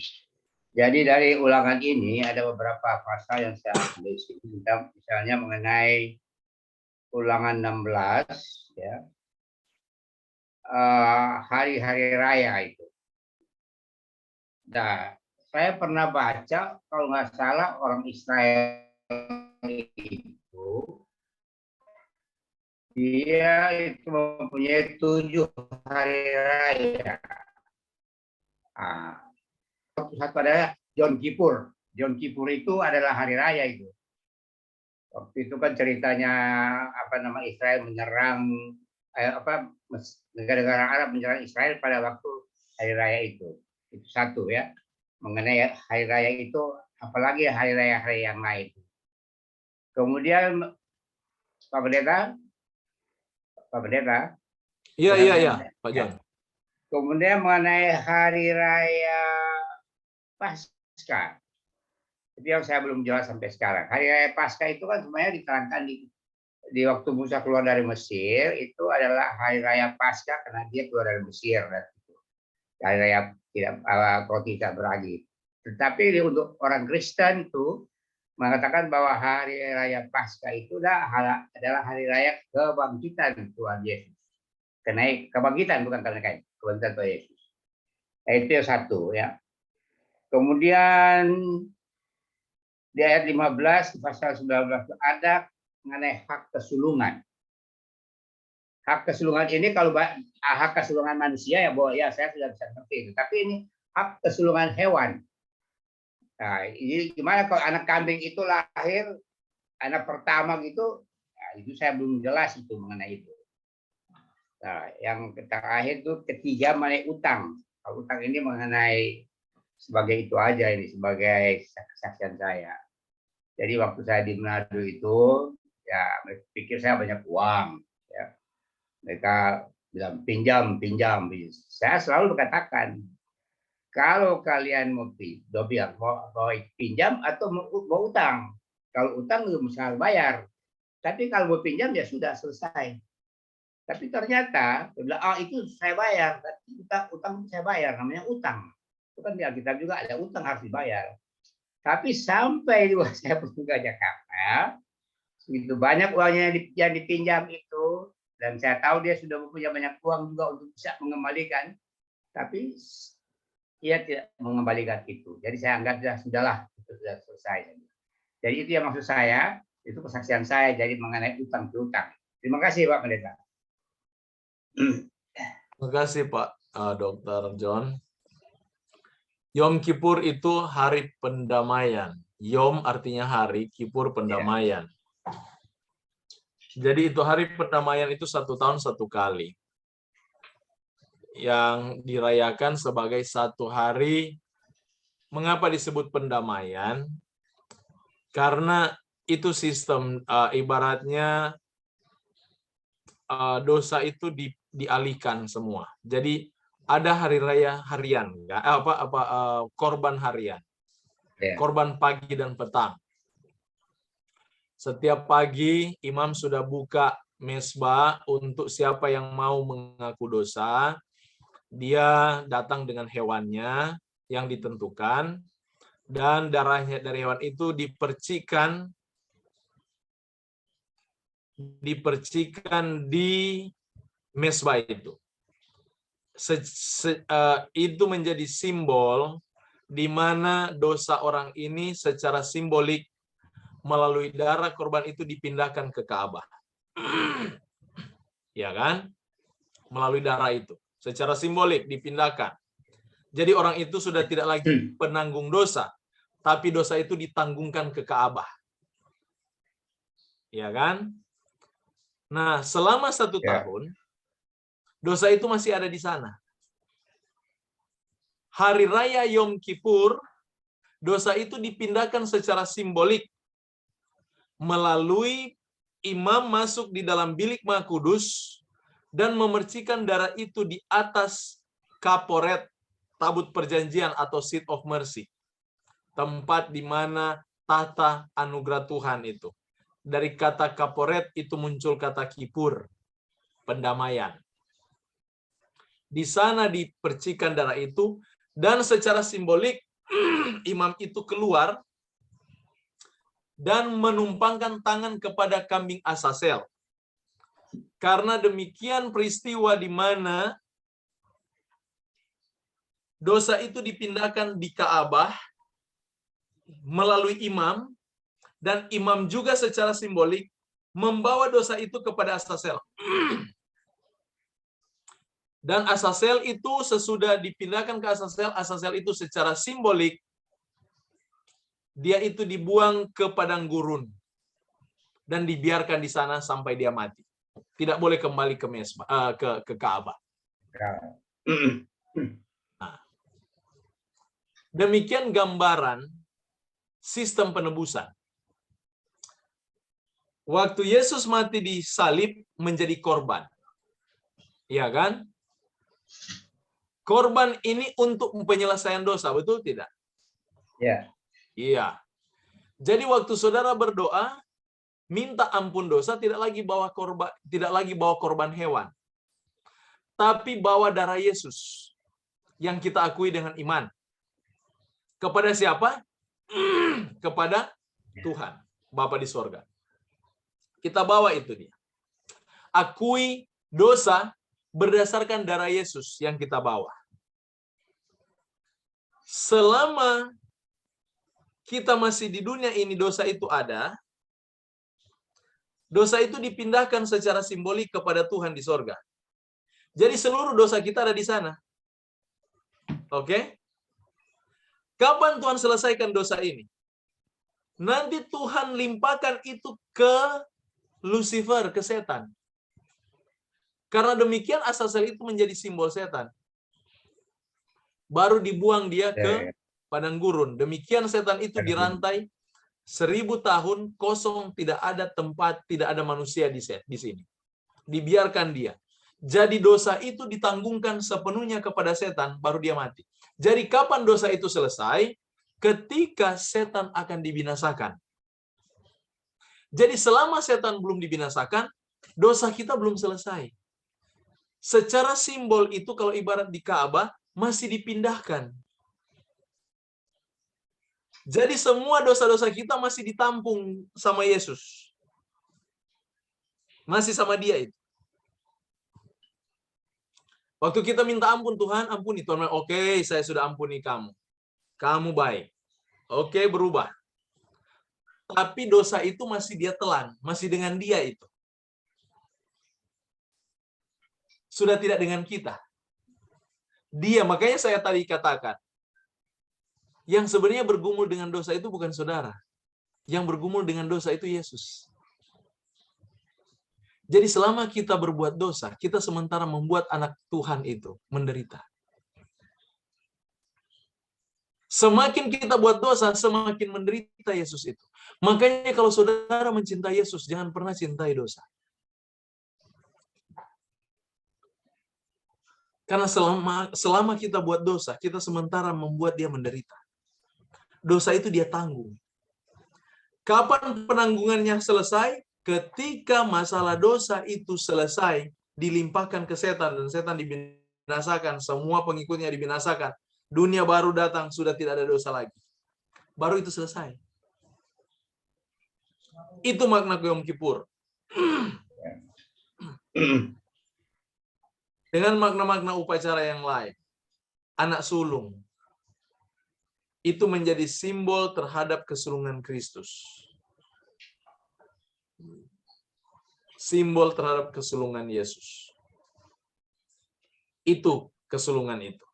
Jadi dari ulangan ini ada beberapa pasal yang saya ambil sini. Misalnya mengenai ulangan 16, ya, hari-hari raya itu. Nah, saya pernah baca, kalau nggak salah orang Israel itu, dia itu mempunyai 7 hari raya. Satu adalah Yom Kippur. Yom Kippur itu adalah hari raya itu. Waktu itu kan ceritanya Israel menyerang negara-negara Arab menyerang Israel pada waktu hari raya itu. Itu satu ya. Mengenai hari raya itu, apalagi hari raya-hari yang lain. Kemudian Pak Pendeta, Iya, Pak John. Kemudian mengenai hari raya Paskah, itu yang saya belum jelas sampai sekarang. Hari raya Paskah itu kan sebenarnya diterangkan di waktu Musa keluar dari Mesir, itu adalah hari raya Paskah karena dia keluar dari Mesir. Hari raya roti tidak beragi. Tetapi untuk orang Kristen itu mengatakan bahwa hari raya Paskah itu adalah hari raya kebangkitan Tuhan Yesus. Kebangkitan bukan kenaikan, kebangkitan Tuhan Yesus. Nah, itu yang satu ya. Kemudian di ayat 15 pasal 19 ada mengenai hak kesulungan. Hak kesulungan ini kalau hak kesulungan manusia ya saya sudah bisa ngerti itu. Tapi ini hak kesulungan hewan. Nah, ini gimana kalau anak kambing itu lahir anak pertama gitu? Nah, itu saya belum jelas itu mengenai itu. Nah, yang terakhir itu ketiga mengenai utang. Kalau utang ini mengenai sebagai itu aja ini sebagai kesaksian saya. Jadi waktu saya di Manado itu ya mereka pikir saya banyak uang ya. Mereka bilang pinjam. Saya selalu berkatakan kalau kalian mau pinjam atau mau utang. Kalau utang mesti bayar. Tapi kalau mau pinjam ya sudah selesai. Tapi ternyata itu saya bayar, tapi utang saya bayar, namanya utang. Itu kan di Alkitab juga ada utang harus dibayar. Tapi sampai saya pergi ke Jakarta, begitu banyak uangnya yang dipinjam itu, dan saya tahu dia sudah punya banyak uang juga untuk bisa mengembalikan, tapi ia tidak mengembalikan itu. Jadi saya anggap sudahlah, itu sudah selesai. Jadi itu yang maksud saya, itu kesaksian saya jadi mengenai utang piutang. Terima kasih Pak Pendeta. Terima kasih Pak Dr. John. Yom Kippur itu hari pendamaian. Yom artinya hari, Kippur pendamaian. Jadi itu hari pendamaian itu 1 tahun 1 kali. Yang dirayakan sebagai 1 hari. Mengapa disebut pendamaian? Karena itu sistem ibaratnya dosa itu dialihkan semua. Jadi ada hari raya harian, korban harian, korban pagi dan petang. Setiap pagi imam sudah buka mesbah untuk siapa yang mau mengaku dosa. Dia datang dengan hewannya yang ditentukan dan darahnya dari hewan itu dipercikan di mesbah itu. Itu menjadi simbol di mana dosa orang ini secara simbolik melalui darah korban itu dipindahkan ke Ka'bah. Ya kan? Melalui darah itu. Secara simbolik dipindahkan. Jadi orang itu sudah tidak lagi penanggung dosa, tapi dosa itu ditanggungkan ke Ka'bah. Ya kan? Nah, selama 1 tahun, dosa itu masih ada di sana. Hari Raya Yom Kippur, dosa itu dipindahkan secara simbolik melalui imam masuk di dalam bilik Maha Kudus dan memercikan darah itu di atas kaporet, tabut perjanjian atau seat of mercy. Tempat di mana tahta anugerah Tuhan itu. Dari kata kaporet itu muncul kata kippur, pendamaian. Di sana dipercikan darah itu dan secara simbolik imam itu keluar dan menumpangkan tangan kepada kambing Asasel. Karena demikian peristiwa di mana dosa itu dipindahkan di Ka'bah melalui imam, dan imam juga secara simbolik membawa dosa itu kepada Asasel. Dan Asasel itu sesudah dipindahkan ke Asasel itu secara simbolik, dia itu dibuang ke padang gurun dan dibiarkan di sana sampai dia mati. Tidak boleh kembali ke Ka'bah. Demikian gambaran sistem penebusan. Waktu Yesus mati di salib menjadi korban. Iya kan? Korban ini untuk penyelesaian dosa, betul tidak? Ya. Iya. Jadi waktu saudara berdoa, minta ampun dosa, tidak lagi bawa korban hewan. Tapi bawa darah Yesus yang kita akui dengan iman. Kepada siapa? Kepada Tuhan, Bapa di sorga. Kita bawa itu dia. Akui dosa berdasarkan darah Yesus yang kita bawa. Selama kita masih di dunia ini, dosa itu ada. Dosa itu dipindahkan secara simbolik kepada Tuhan di sorga. Jadi seluruh dosa kita ada di sana. Oke? Kapan Tuhan selesaikan dosa ini? Nanti Tuhan limpahkan itu ke Lucifer, ke setan. Karena demikian asal-asal itu menjadi simbol setan. Baru dibuang dia ke padang gurun. Demikian setan itu dirantai 1000 tahun kosong, tidak ada tempat, tidak ada manusia di sini. Dibiarkan dia. Jadi dosa itu ditanggungkan sepenuhnya kepada setan, baru dia mati. Jadi kapan dosa itu selesai? Ketika setan akan dibinasakan. Jadi selama setan belum dibinasakan, dosa kita belum selesai. Secara simbol itu kalau ibarat di Ka'bah masih dipindahkan. Jadi semua dosa-dosa kita masih ditampung sama Yesus. Masih sama dia itu. Waktu kita minta ampun, Tuhan ampuni. Tuhan, oke, saya sudah ampuni kamu. Kamu baik. Oke, berubah. Tapi dosa itu masih dia telan. Masih dengan dia itu. Sudah tidak dengan kita. Dia, makanya saya tadi katakan, yang sebenarnya bergumul dengan dosa itu bukan saudara. Yang bergumul dengan dosa itu Yesus. Jadi selama kita berbuat dosa, kita sementara membuat anak Tuhan itu menderita. Semakin kita buat dosa, semakin menderita Yesus itu. Makanya kalau saudara mencintai Yesus, jangan pernah cintai dosa. Karena selama kita buat dosa, kita sementara membuat dia menderita. Dosa itu dia tanggung. Kapan penanggungannya selesai? Ketika masalah dosa itu selesai, dilimpahkan ke setan, dan setan dibinasakan, semua pengikutnya dibinasakan. Dunia baru datang, sudah tidak ada dosa lagi. Baru itu selesai. Itu makna Yom Kippur. Dengan makna-makna upacara yang lain. Anak sulung. Itu menjadi simbol terhadap kesulungan Kristus. Simbol terhadap kesulungan Yesus. Itu kesulungan itu.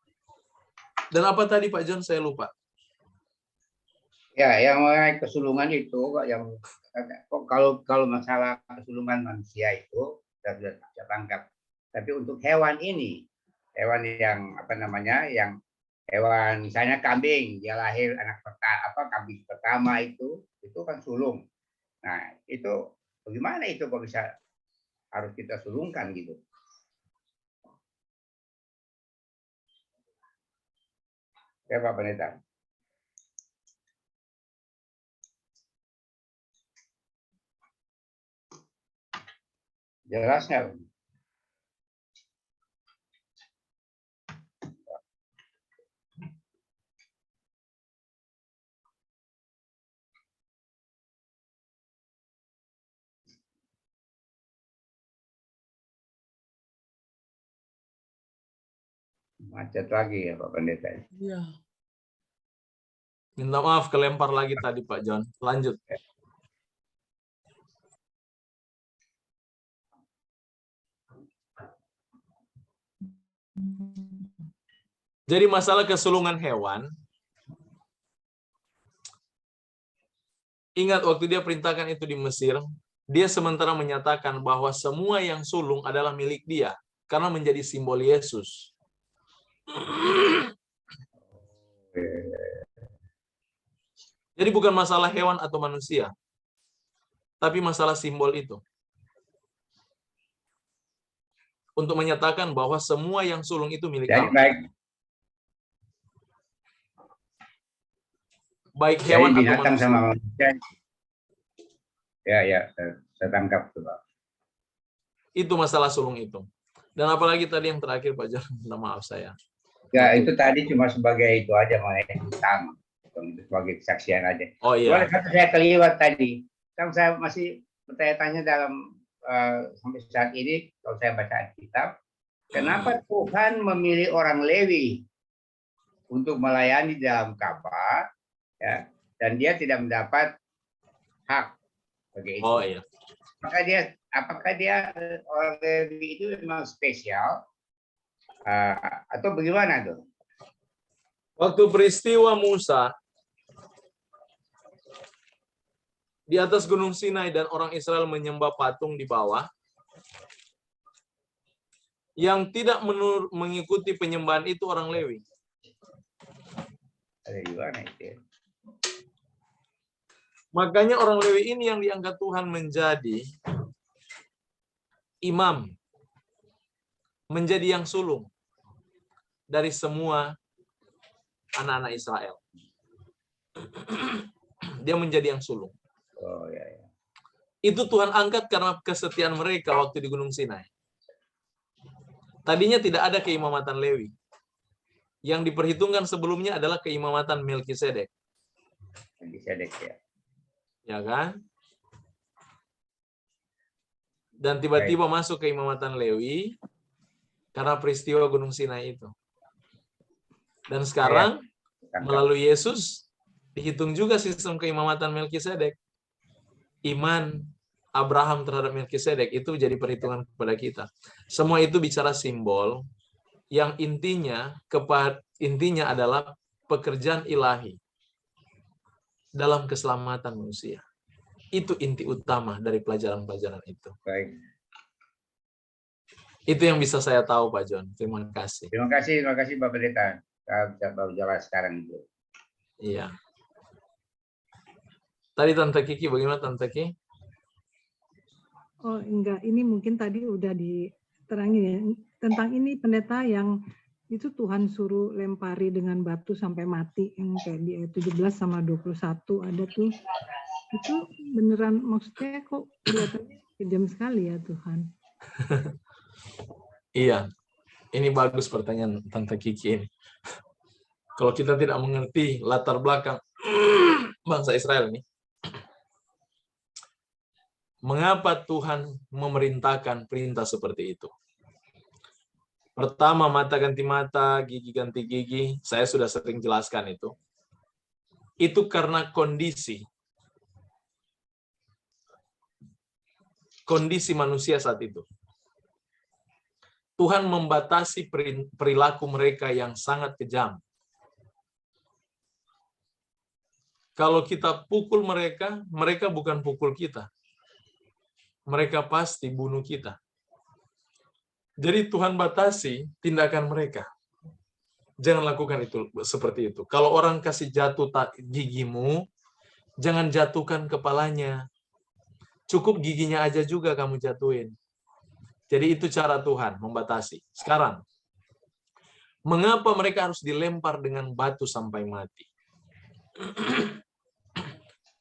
Dan apa tadi Pak John, saya lupa. Ya, yang mengenai kesulungan itu, yang kalau masalah kesulungan manusia itu sudah saya tangkap. Tapi untuk hewan ini, hewan yang yang hewan misalnya kambing, dia lahir anak kambing pertama itu kan sulung. Nah, itu bagaimana itu kok bisa harus kita sulungkan gitu? Ya Pak Pendeta. Jelas nggak? Macet lagi ya Pak Pendeta. Iya. Minta maaf, kelempar lagi tadi Pak John. Lanjut. Jadi masalah kesulungan hewan, ingat waktu dia perintahkan itu di Mesir, dia sementara menyatakan bahwa semua yang sulung adalah milik dia, karena menjadi simbol Yesus. Jadi bukan masalah hewan atau manusia, tapi masalah simbol itu. Untuk menyatakan bahwa semua yang sulung itu milik Jadi Allah. Baik hewan atau binatang manusia. sama manusia. Ya, saya tangkap tuh, Pak. Itu masalah sulung itu. Dan apalagi tadi yang terakhir, Pak Jan, minta maaf saya. Ya, itu tadi cuma sebagai itu aja, mengenai utama. Itu sebagai kesaksian aja. Oh iya. Boleh saya kelewat tadi. Kan saya masih bertanya-tanya dalam sampai saat ini, kalau saya baca Alkitab, kenapa Tuhan memilih orang Lewi untuk melayani dalam Ka'bah, ya, dan dia tidak mendapat hak sebagai itu? Oh iya. Apakah dia orang Lewi itu memang spesial atau bagaimana tuh? Waktu peristiwa Musa di atas Gunung Sinai dan orang Israel menyembah patung di bawah, yang tidak mengikuti penyembahan itu orang Lewi. Ada di mana itu? Makanya orang Lewi ini yang diangkat Tuhan menjadi imam, menjadi yang sulung dari semua anak-anak Israel. Dia menjadi yang sulung. Oh ya, ya. Itu Tuhan angkat karena kesetiaan mereka waktu di Gunung Sinai. Tadinya tidak ada keimamatan Lewi. Yang diperhitungkan sebelumnya adalah keimamatan Melkisedek. Melkisedek, ya. Ya kan? Dan tiba-tiba masuk keimamatan Lewi karena peristiwa Gunung Sinai itu. Dan sekarang melalui Yesus dihitung juga sistem keimamatan Melkisedek. Iman Abraham terhadap Melkisedek itu jadi perhitungan kepada kita. Semua itu bicara simbol yang intinya adalah pekerjaan ilahi dalam keselamatan manusia. Itu inti utama dari pelajaran-pelajaran itu. Baik. Itu yang bisa saya tahu, Pak John. Terima kasih. Terima kasih Pak Pendeta. Saya baru jelas sekarang itu. Iya. Tadi Tante Kiki, bagaimana Tante Kiki? Oh enggak, ini mungkin tadi udah diterangin ya. Tentang ini pendeta yang itu Tuhan suruh lempari dengan batu sampai mati. Yang kayak di ayat 17 sama 21 ada tuh. Itu beneran maksudnya kok kelihatannya kejam sekali ya Tuhan. Iya, ini bagus pertanyaan Tante Kiki ini. Kalau kita tidak mengerti latar belakang bangsa Israel ini, mengapa Tuhan memerintahkan perintah seperti itu? Pertama, mata ganti mata, gigi ganti gigi. Saya sudah sering jelaskan itu. Itu karena kondisi manusia saat itu. Tuhan membatasi perilaku mereka yang sangat kejam. Kalau kita pukul mereka, mereka bukan pukul kita. Mereka pasti bunuh kita. Jadi Tuhan batasi tindakan mereka. Jangan lakukan itu seperti itu. Kalau orang kasih jatuh gigimu, jangan jatuhkan kepalanya. Cukup giginya aja juga kamu jatuhin. Jadi itu cara Tuhan membatasi. Sekarang, mengapa mereka harus dilempar dengan batu sampai mati?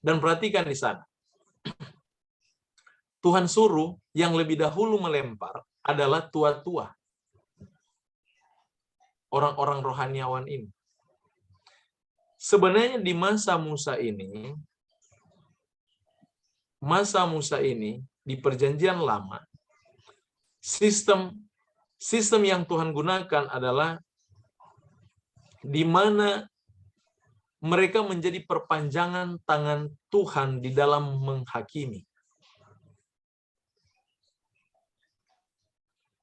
Dan perhatikan di sana. Tuhan suruh yang lebih dahulu melempar adalah tua-tua. Orang-orang rohaniawan ini. Sebenarnya di masa Musa ini di perjanjian lama, sistem yang Tuhan gunakan adalah di mana mereka menjadi perpanjangan tangan Tuhan di dalam menghakimi.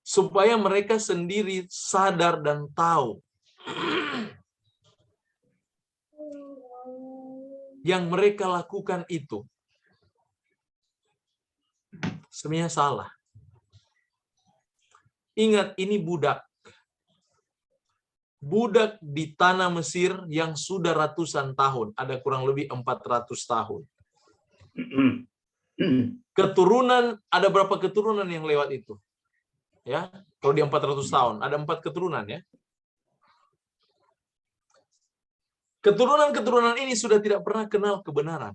Supaya mereka sendiri sadar dan tahu yang mereka lakukan itu sebenarnya salah. Ingat, ini budak. budak di tanah Mesir yang sudah ratusan tahun, ada kurang lebih 400 tahun. Keturunan, ada berapa keturunan yang lewat itu? Ya, kalau di 400 tahun, ada 4 keturunan ya. Keturunan-keturunan ini sudah tidak pernah kenal kebenaran.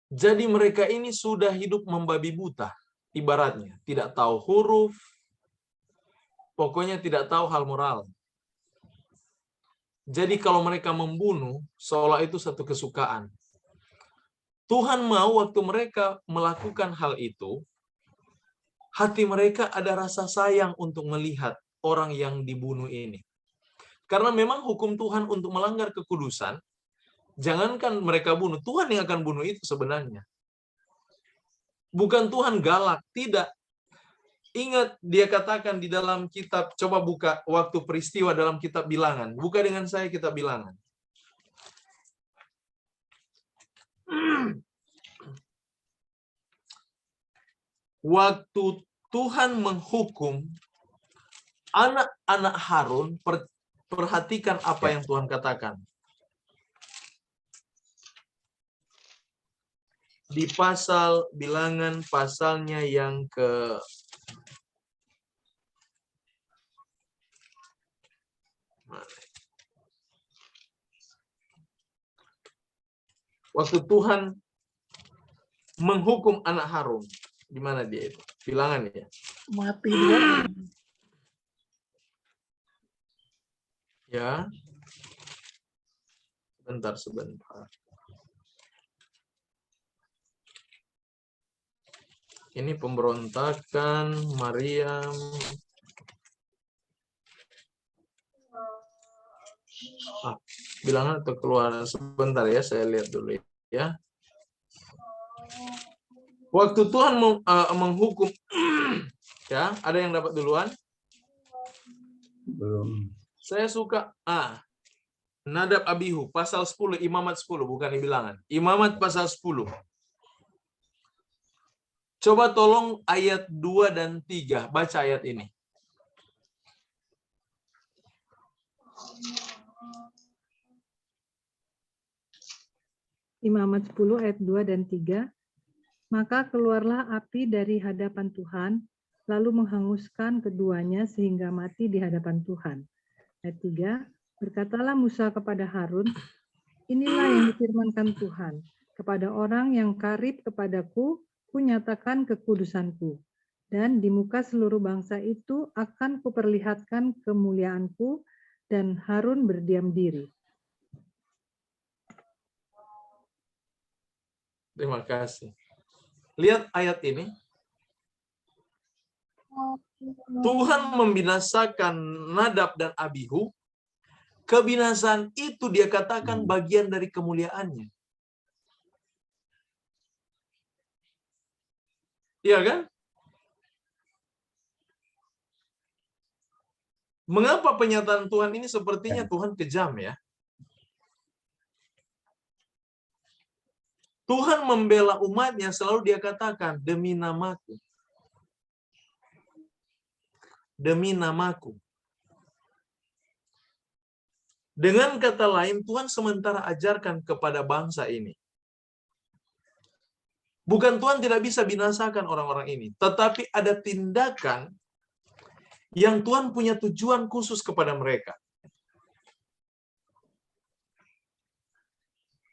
Jadi mereka ini sudah hidup membabi buta, ibaratnya. Tidak tahu huruf, pokoknya tidak tahu hal moral. Jadi kalau mereka membunuh, seolah itu satu kesukaan. Tuhan mau waktu mereka melakukan hal itu, hati mereka ada rasa sayang untuk melihat orang yang dibunuh ini. Karena memang hukum Tuhan untuk melanggar kekudusan, jangankan mereka bunuh, Tuhan yang akan bunuh itu sebenarnya. Bukan Tuhan galak, tidak. Ingat dia katakan di dalam kitab, coba buka waktu peristiwa dalam kitab Bilangan. Buka dengan saya kitab Bilangan. Waktu Tuhan menghukum anak-anak Harun, perhatikan apa yang Tuhan katakan. Di pasal Bilangan, pasalnya yang ke waktu Tuhan menghukum anak Harun, di mana dia itu? Bilangan ya. Mati dia. Ya. Sebentar. Ini pemberontakan Maryam. Bilangan atau keluar sebentar ya, saya lihat dulu ya. Waktu Tuhan menghukum, ya, ada yang dapat duluan? Belum. Saya suka Nadab Abihu pasal 10, Imamat 10, bukan di Bilangan. Imamat pasal 10. Coba tolong ayat 2 dan 3, baca ayat ini. Imamat 10 ayat 2 dan 3. Maka keluarlah api dari hadapan Tuhan, lalu menghanguskan keduanya sehingga mati di hadapan Tuhan. Ayat 3. Berkatalah Musa kepada Harun, inilah yang difirmankan Tuhan, kepada orang yang karib kepadaku, kunyatakan kekudusanku, dan di muka seluruh bangsa itu akan kuperlihatkan kemuliaanku, dan Harun berdiam diri. Terima kasih. Lihat ayat ini. Tuhan membinasakan Nadab dan Abihu. Kebinasaan itu dia katakan bagian dari kemuliaannya. Iya kan? Mengapa penyataan Tuhan ini sepertinya Tuhan kejam ya? Tuhan membela umatnya, selalu dia katakan, demi namaku. Demi namaku. Dengan kata lain, Tuhan sementara ajarkan kepada bangsa ini. Bukan Tuhan tidak bisa binasakan orang-orang ini, tetapi ada tindakan yang Tuhan punya tujuan khusus kepada mereka.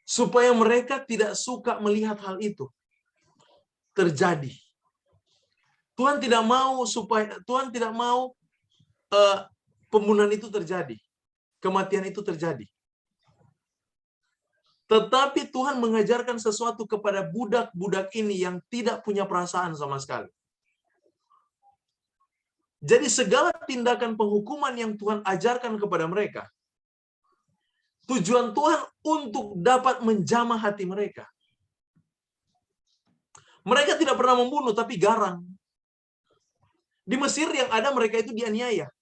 Supaya mereka tidak suka melihat hal itu terjadi. Tuhan tidak mau pembunuhan itu terjadi, kematian itu terjadi. Tetapi Tuhan mengajarkan sesuatu kepada budak-budak ini yang tidak punya perasaan sama sekali. Jadi segala tindakan penghukuman yang Tuhan ajarkan kepada mereka, tujuan Tuhan untuk dapat menjamah hati mereka. Mereka tidak pernah membunuh, tapi garang. Di Mesir yang ada mereka itu dianiaya.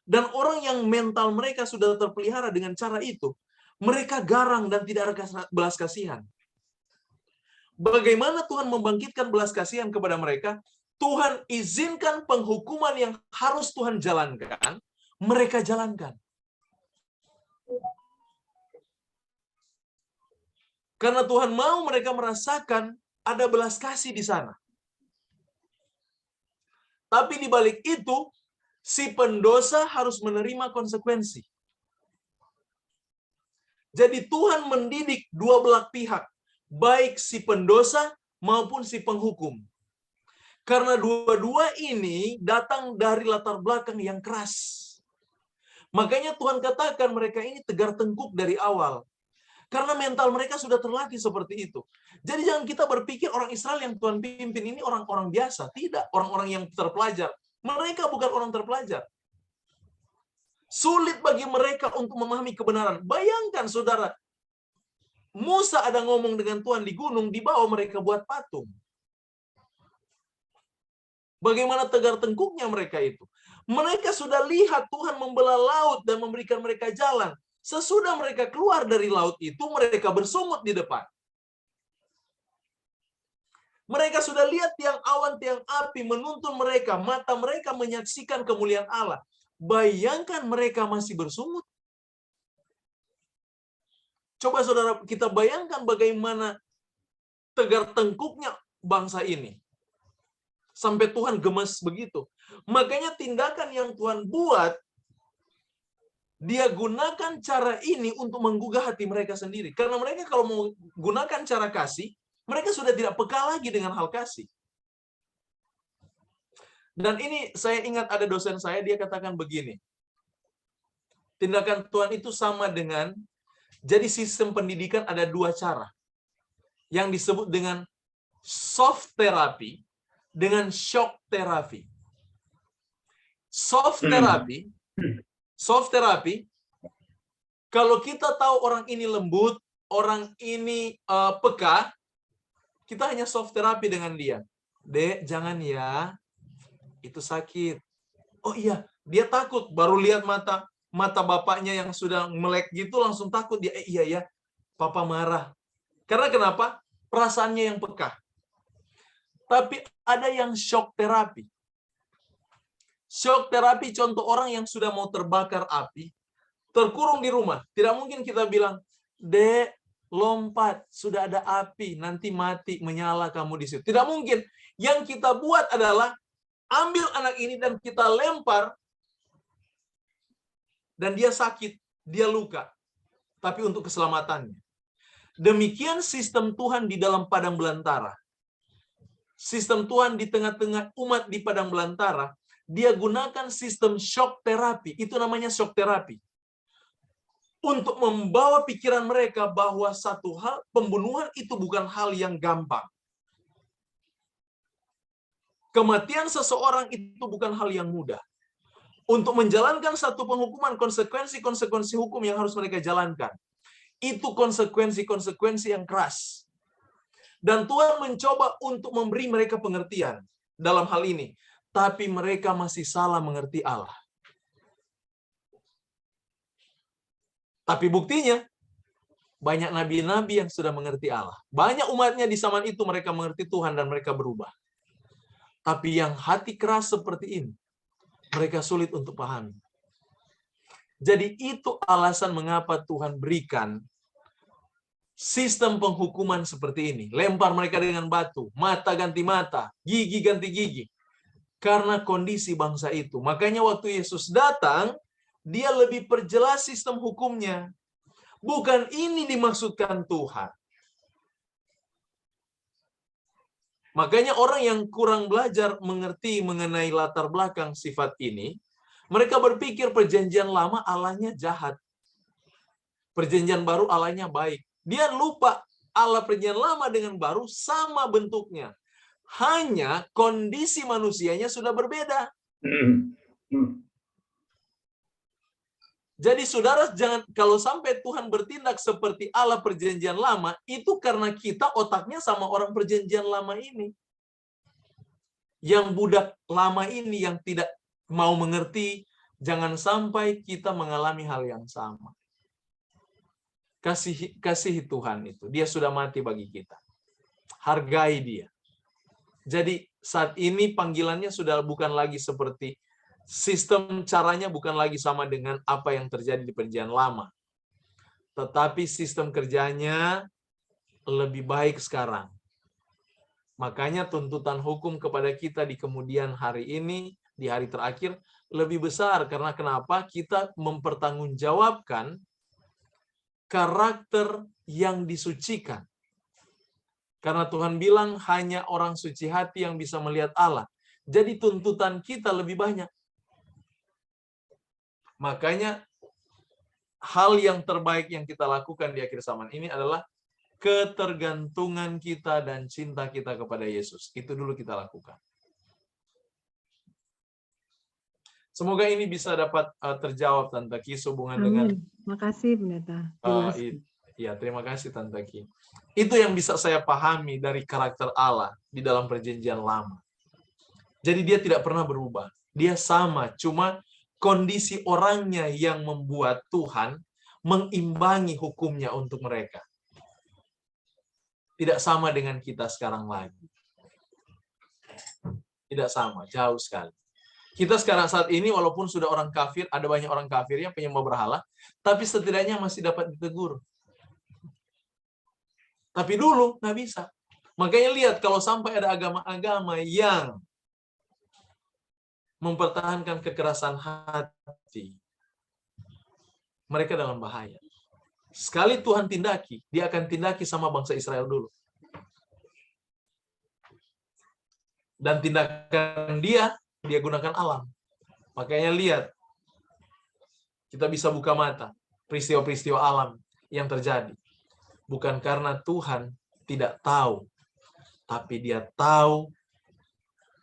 Dan orang yang mental mereka sudah terpelihara dengan cara itu, mereka garang dan tidak ada belas kasihan. Bagaimana Tuhan membangkitkan belas kasihan kepada mereka? Tuhan izinkan penghukuman yang harus Tuhan jalankan mereka jalankan. Karena Tuhan mau mereka merasakan ada belas kasih di sana. Tapi di balik itu, si pendosa harus menerima konsekuensi. Jadi Tuhan mendidik dua belah pihak, baik si pendosa maupun si penghukum. Karena dua-dua ini datang dari latar belakang yang keras. Makanya Tuhan katakan mereka ini tegar tengkuk dari awal. Karena mental mereka sudah terlatih seperti itu. Jadi jangan kita berpikir orang Israel yang Tuhan pimpin ini orang-orang biasa. Tidak, orang-orang yang terpelajar. Mereka bukan orang terpelajar. Sulit bagi mereka untuk memahami kebenaran. Bayangkan saudara, Musa ada ngomong dengan Tuhan di gunung, di bawah mereka buat patung. Bagaimana tegar tengkuknya mereka itu. Mereka sudah lihat Tuhan membelah laut dan memberikan mereka jalan. Sesudah mereka keluar dari laut itu, mereka bersungut di depan. Mereka sudah lihat tiang awan, tiang api menuntun mereka. Mata mereka menyaksikan kemuliaan Allah. Bayangkan mereka masih bersungut. Coba saudara, kita bayangkan bagaimana tegar tengkuknya bangsa ini. Sampai Tuhan gemes begitu. Makanya tindakan yang Tuhan buat, dia gunakan cara ini untuk menggugah hati mereka sendiri. Karena mereka kalau mau gunakan cara kasih, mereka sudah tidak peka lagi dengan hal kasih. Dan ini saya ingat ada dosen saya, dia katakan begini. Tindakan Tuhan itu sama dengan, jadi sistem pendidikan ada dua cara. Yang disebut dengan soft therapy dengan shock therapy. Soft therapy, kalau kita tahu orang ini lembut, orang ini peka, kita hanya soft therapy dengan dia. Dek, jangan ya. Itu sakit. Oh iya, dia takut. Baru lihat mata bapaknya yang sudah melek gitu, langsung takut dia. Iya ya, papa marah. Karena kenapa? Perasaannya yang peka. Tapi ada yang shock therapy. Shock therapy contoh orang yang sudah mau terbakar api, terkurung di rumah. Tidak mungkin kita bilang, Dek, lompat, sudah ada api, nanti mati, menyala kamu di situ. Tidak mungkin. Yang kita buat adalah ambil anak ini dan kita lempar, dan dia sakit, dia luka. Tapi untuk keselamatannya. Demikian sistem Tuhan di dalam padang belantara. Sistem Tuhan di tengah-tengah umat di padang belantara, dia gunakan sistem shock therapy. Itu namanya shock therapy. Untuk membawa pikiran mereka bahwa satu hal, pembunuhan itu bukan hal yang gampang. Kematian seseorang itu bukan hal yang mudah. Untuk menjalankan satu penghukuman, konsekuensi-konsekuensi hukum yang harus mereka jalankan. Itu konsekuensi-konsekuensi yang keras. Dan Tuhan mencoba untuk memberi mereka pengertian dalam hal ini. Tapi mereka masih salah mengerti Allah. Tapi buktinya, banyak nabi-nabi yang sudah mengerti Allah. Banyak umatnya di zaman itu mereka mengerti Tuhan dan mereka berubah. Tapi yang hati keras seperti ini, mereka sulit untuk pahami. Jadi itu alasan mengapa Tuhan berikan sistem penghukuman seperti ini. Lempar mereka dengan batu, mata ganti mata, gigi ganti gigi. Karena kondisi bangsa itu. Makanya waktu Yesus datang, dia lebih perjelas sistem hukumnya. Bukan ini dimaksudkan Tuhan. Makanya orang yang kurang belajar mengerti mengenai latar belakang sifat ini, mereka berpikir perjanjian lama Allahnya jahat. Perjanjian baru Allahnya baik. Dia lupa Allah perjanjian lama dengan baru sama bentuknya. Hanya kondisi manusianya sudah berbeda. Jadi saudara, jangan, kalau sampai Tuhan bertindak seperti Allah perjanjian lama, itu karena kita otaknya sama orang perjanjian lama ini. Yang budak lama ini yang tidak mau mengerti, jangan sampai kita mengalami hal yang sama. Kasihi Tuhan itu, dia sudah mati bagi kita. Hargai dia. Jadi saat ini panggilannya sudah bukan lagi seperti Sistem caranya bukan lagi sama dengan apa yang terjadi di Perjanjian Lama. Tetapi sistem kerjanya lebih baik sekarang. Makanya tuntutan hukum kepada kita di kemudian hari ini, di hari terakhir, lebih besar. Karena kenapa? Kita mempertanggungjawabkan karakter yang disucikan. Karena Tuhan bilang hanya orang suci hati yang bisa melihat Allah. Jadi tuntutan kita lebih banyak. Makanya hal yang terbaik yang kita lakukan di akhir zaman ini adalah ketergantungan kita dan cinta kita kepada Yesus. Itu dulu kita lakukan. Semoga ini bisa dapat terjawab, Tante Ki, sehubungan dengan... Makasih, Pendeta. Ya, terima kasih, Tante Ki. Itu yang bisa saya pahami dari karakter Allah di dalam Perjanjian Lama. Jadi dia tidak pernah berubah. Dia sama, cuma kondisi orangnya yang membuat Tuhan mengimbangi hukumnya untuk mereka. Tidak sama dengan kita sekarang lagi. Tidak sama, jauh sekali. Kita sekarang saat ini walaupun sudah orang kafir, ada banyak orang kafir yang penyembah berhala, tapi setidaknya masih dapat ditegur. Tapi dulu nggak bisa. Makanya lihat kalau sampai ada agama-agama yang mempertahankan kekerasan hati, mereka dalam bahaya. Sekali Tuhan tindaki, dia akan tindaki sama bangsa Israel dulu. Dan tindakan dia gunakan alam. Makanya lihat, kita bisa buka mata, peristiwa-peristiwa alam yang terjadi. Bukan karena Tuhan tidak tahu, tapi dia tahu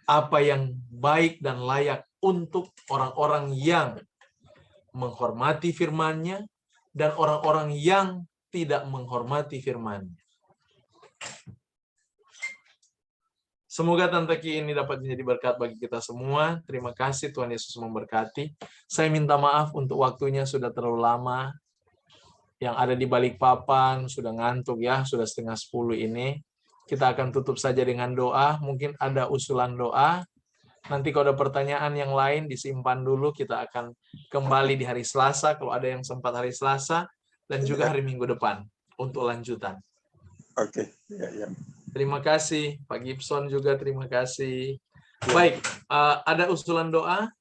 apa yang baik dan layak untuk orang-orang yang menghormati firman-Nya dan orang-orang yang tidak menghormati firman-Nya. Semoga Tante Ki ini dapat menjadi berkat bagi kita semua. Terima kasih, Tuhan Yesus memberkati. Saya minta maaf untuk waktunya sudah terlalu lama. Yang ada di Balikpapan sudah ngantuk ya, sudah 9:30 ini. Kita akan tutup saja dengan doa. Mungkin ada usulan doa. Nanti kalau ada pertanyaan yang lain disimpan dulu. Kita akan kembali di hari Selasa, kalau ada yang sempat hari Selasa, dan juga hari Minggu depan untuk lanjutan. Oke, ya. Terima kasih, Pak Gibson juga terima kasih. Baik, ada usulan doa?